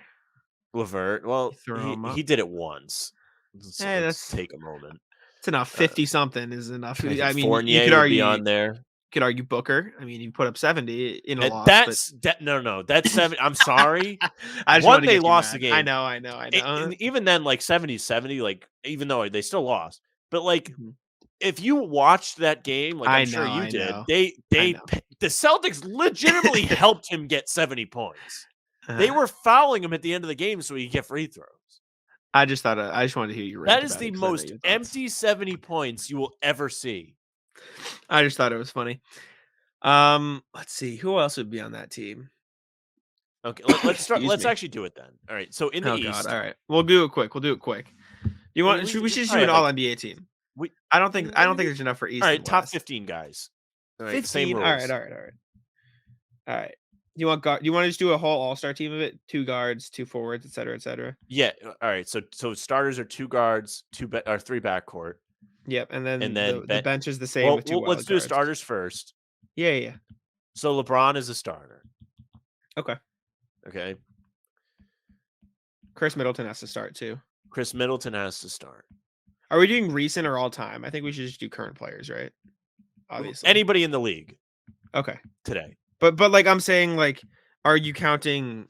Levert, You well, throw him up. he did it once. Hey, Let's that's take a moment. it's enough. Uh, 50 something is enough. I think I mean, Fournier would be on there. could argue Booker. I mean, you put up 70 in a That loss, but that's that no, that's 7. I'm sorry. I just wanted One, to they get you lost the mad. I game. know, I know, I know. And even then, like 70, like even though they still lost, but like Mhm. if you watched that game, like I'm I sure know, you I did, know, I they know. the Celtics legitimately helped him get 70 points. They Uh, were fouling him at the end of the game so he could get free throws. I just thought I just wanted to hear you That rant is about it the because I know most your thoughts. empty 70 points you will ever see. I just thought it was funny. Let's see who else would be on that team. Okay, let's start. Excuse Let's me. actually do it then. All right. So in the Oh God. East, All right, we'll do it quick. We'll do it quick. You I mean, want? We we should just probably do an have All like NBA team. we. I I don't think mean, there's enough for all East and right. Top West. 15 guys. All right. Same 15. All right. rules. All right. All right. All right. You want guard? You want to just do a whole All Star team of it? 2 guards, 2 forwards, etc., etc. Yeah. All right. So starters are 2 guards, or 3 backcourt, Yep. And and then then the bench is the same Well, with 2 let's wild do the cards. starters first. Yeah. Yeah. So LeBron is a starter. Okay. Okay. Chris Middleton has to start too. Chris Middleton has to start. Are we doing recent or all time? I think we should just do current players, right? Obviously. Anybody in the league Okay. today. But like I'm saying, like, are you counting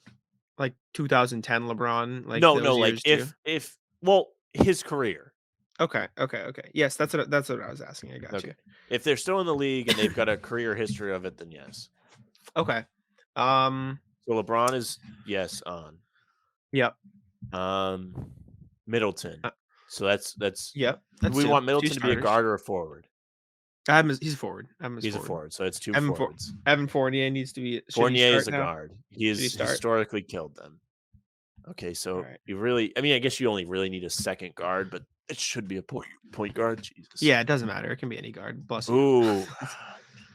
like 2010 LeBron, like No, those like years too? if well, his career. Okay. Yes, that's what I was asking. I got you. Okay. If they're still in the league and they've got a career history of it, then yes. Okay. So LeBron is yes on. Yep. Middleton. So that's Yep. do That's we 2. want 2 Middleton to be a starters. guard or a forward? He's a forward. He's a forward, so it's 2 Evan forwards. Evan Fournier needs to be. Should he Fournier start is a now? guard. He Should he has start? historically killed them. Okay, All so right. you really, I mean, I guess you only really need a second guard, but it should be a point guard. Jesus. Yeah, it doesn't matter. It can be any guard. Bless you. Ooh,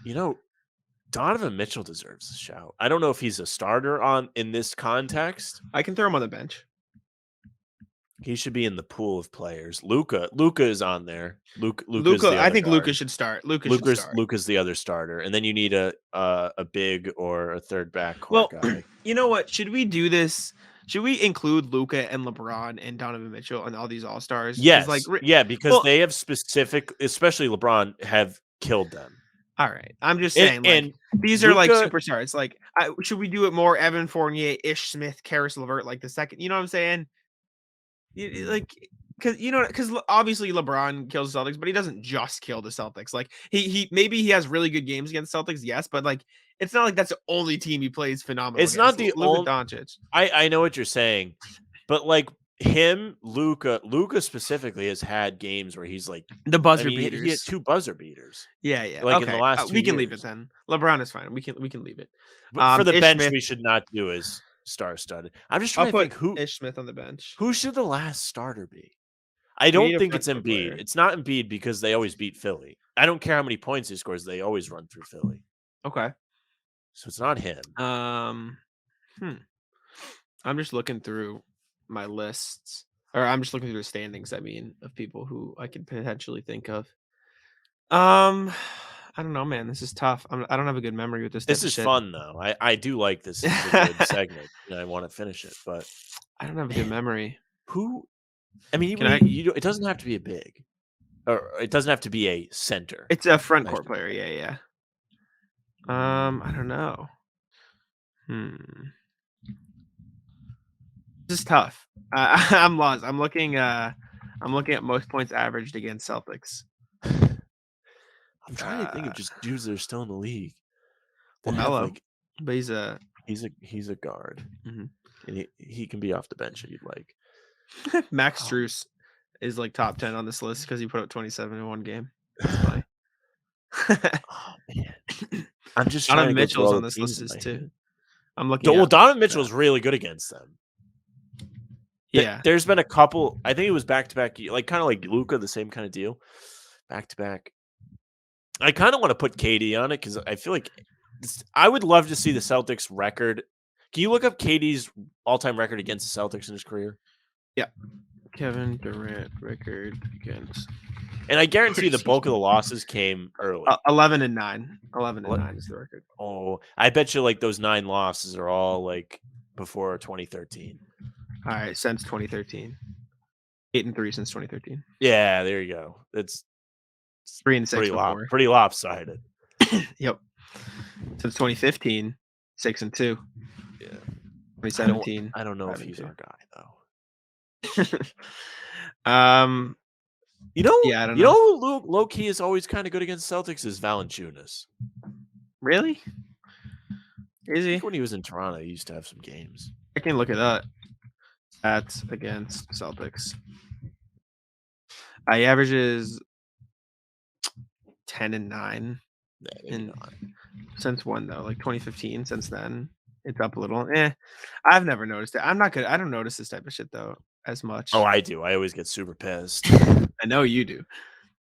you know, Donovan Mitchell deserves a shout. I don't know if he's a starter in this context. I can throw him on the bench. He should be in the pool of players. Luca is on there. Luca I think Luca should start. Luca's the other starter, and then you need a big or a third backcourt guy. You know what? Should we do this? Should we include Luca and LeBron and Donovan Mitchell and all these All Stars? Yes, Like, because they have specific, especially LeBron, have killed them. All right, I'm just saying, like, these are like superstars. Like, should we do it more? Evan Fournier, Ish Smith, Karis LeVert, like the second. You know what I'm saying? Like, because obviously LeBron kills the Celtics, but he doesn't just kill the Celtics. Like, he maybe he has really good games against Celtics, yes, but like it's not like that's the only team he plays phenomenal. It's not the Luka Doncic. I know what you're saying, but like Luca specifically has had games where he's like the buzzer beaters. He had 2 buzzer beaters. Yeah. Like okay. in the last 2 we can years. leave it then. LeBron is fine. We can leave it. But for the Ish bench, Smith, we should not do is star-studded. I'm just trying to think Ish Smith on the bench. who should the last starter be? I We need don't a think front it's court Embiid. player. It's not Embiid because they always beat Philly. I don't care how many points he scores; they always run through Philly. Okay. So it's not him. Hmm. I'm just looking through my lists, or I'm just looking through the standings. I mean, of people who I could potentially think of. Um, I don't know, man. This is tough. I don't have a good memory with this type This of is shit. fun though. I do like this. This is a good segment, and I want to finish it. But I don't have a good man, memory. who? I mean, Can I? it doesn't have to be a big, or it doesn't have to be a center. It's a front I court should player. say. Yeah, yeah. I don't know. Hmm. This is tough. I'm lost. I'm looking. I'm looking at most points averaged against Celtics. I'm trying to think Uh, of just dudes that are still in the league that have Lamelo, like but he's a. he's a guard, Mhm. and he can be off the bench if you'd like. Max Oh, Strus is like top 10 on this list because he put up 27 in one game. That's funny. oh man, I'm just trying to Donovan go through Mitchell's all on the this teams list in is my too. head. I'm looking Well, at Donovan the Mitchell's really good against them. yeah. There's been a couple. I think it was back to back, like kind of like Luca, the same kind of deal. Back to back. I kind of want to put KD on it because I feel like I would love to see the Celtics record. Can you look up KD's all-time record against the Celtics in his career? Yeah. Kevin Durant record against And I guarantee the excuse bulk of me. the losses came early. 11 and 9. 11 and Ele- 9 is the record. Oh, I bet you like those 9 losses are all like before 2013. All right, since 2013. 8 and 3 since 2013. Yeah, there you go. It's 3 and 6 before. pretty lopsided. Yep. Since 2015, 6 and 2. Yeah. 2017, I don't know 5 if and he's 2. our guy though. um yeah, I don't You know. know who low key is always kind of good against Celtics is Valanciunas. Really? Is I think he? when he was in Toronto, he used to have some games. I can look at that. Stats against Celtics. He averages 10 and 9. Nah, maybe And not. since when though? Like 2015. Since then, it's up a little. I've never noticed it. I'm not good. I don't notice this type of shit though as Oh, much. I do. I always get super pissed. I know you do.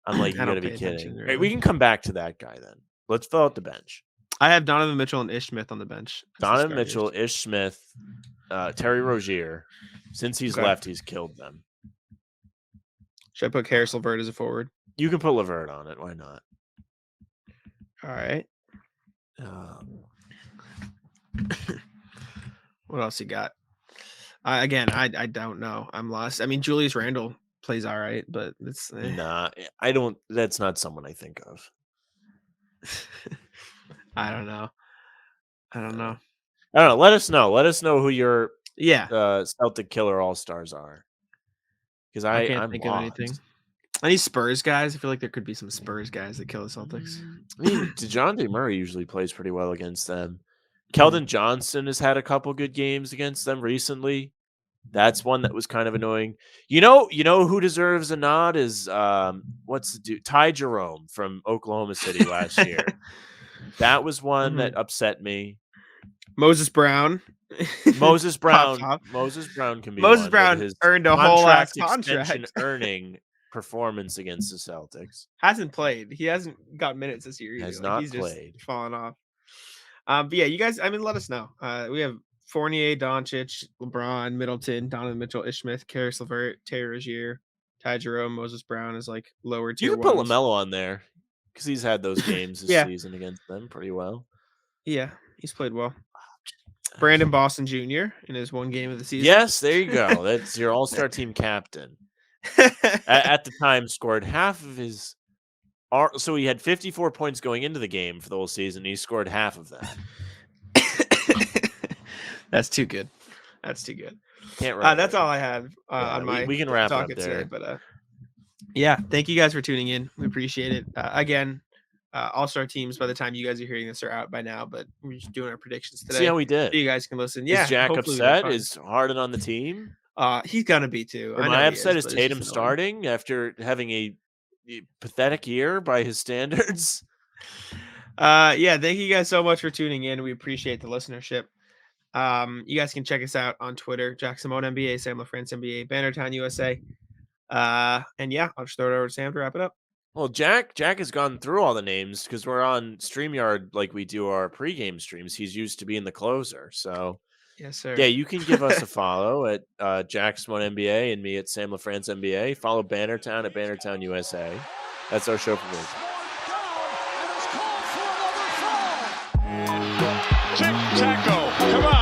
I'm like, I you got to don't be pay kidding. attention All right, we really. can come back to that guy then. Let's fill out the bench. I have Donovan Mitchell and Ish Smith on the bench as the Donovan starters. Mitchell, Ish Smith, Terry Rozier. Since he's Okay. left, he's killed them. Should I put Karis LeVert as a forward? You can put Levert on it. Why not? All right. What else you got? Again, I don't know. I'm lost. I mean, Julius Randle plays all right, but it's Nah, I don't. That's not someone I think of. I don't know. I don't know. I don't know. Let us know. Let us know who your Yeah, Celtic killer all stars are. Because I can't I'm think of anything. lost. Any Spurs guys? I feel like there could be some Spurs guys that kill the Celtics. I mean, DeJounte Murray usually plays pretty well against them. Mm-hmm. Keldon Johnson has had a couple good games against them recently. That's one that was kind of annoying. You know who deserves a nod is what's the dude? Ty Jerome from Oklahoma City last year. That was one that upset me. Moses Brown. Moses Brown. Top. Moses Brown can be Moses one Brown with his earned a whole ass extension contract. earning performance against the Celtics. Hasn't played. He hasn't got minutes this year either. Has Like, not he's played. just fallen off. But yeah, you guys. I mean, let us know. We have Fournier, Doncic, LeBron, Middleton, Donovan Mitchell, Ish Smith, Karis LeVert, Terry Rozier, Ty Jerome, Moses Brown is like lower You tier can put ones. LaMelo on there because he's had those games this Yeah. season against them pretty well. Yeah, he's played well. Brandon Boston Jr. in his one game of the season. Yes, there you go. That's your all-star team captain. At the time, scored half of his. So he had 54 points going into the game for the whole season. He scored half of that. That's too good. That's too good. Can't write. That's all I had on my. We can wrap it up today, there. but yeah, thank you guys for tuning in. We appreciate it. Again, all-star teams by the time you guys are hearing this are out by now, but we're just doing our predictions today. See how we did. So you guys can listen. Yeah, is Jack hopefully upset? Is Harden on the team? He's gonna be too. Am I upset? Is Tatum starting after having a pathetic year by his standards? Yeah, thank you guys so much for tuning in. We appreciate the listenership. You guys can check us out on Twitter, Jack Simone NBA, Sam LaFrance NBA, Bannertown USA. And yeah, I'll just throw it over to Sam to wrap it up. Well, Jack has gone through all the names because we're on StreamYard like we do our pregame streams. He's used to being the closer. So, Yes, yeah, sir. you can give us a follow at Jack's One NBA and me at Sam LaFrance NBA. Follow Bannertown at Bannertown USA. That's our show for me. Tic-tac-toe. Come on.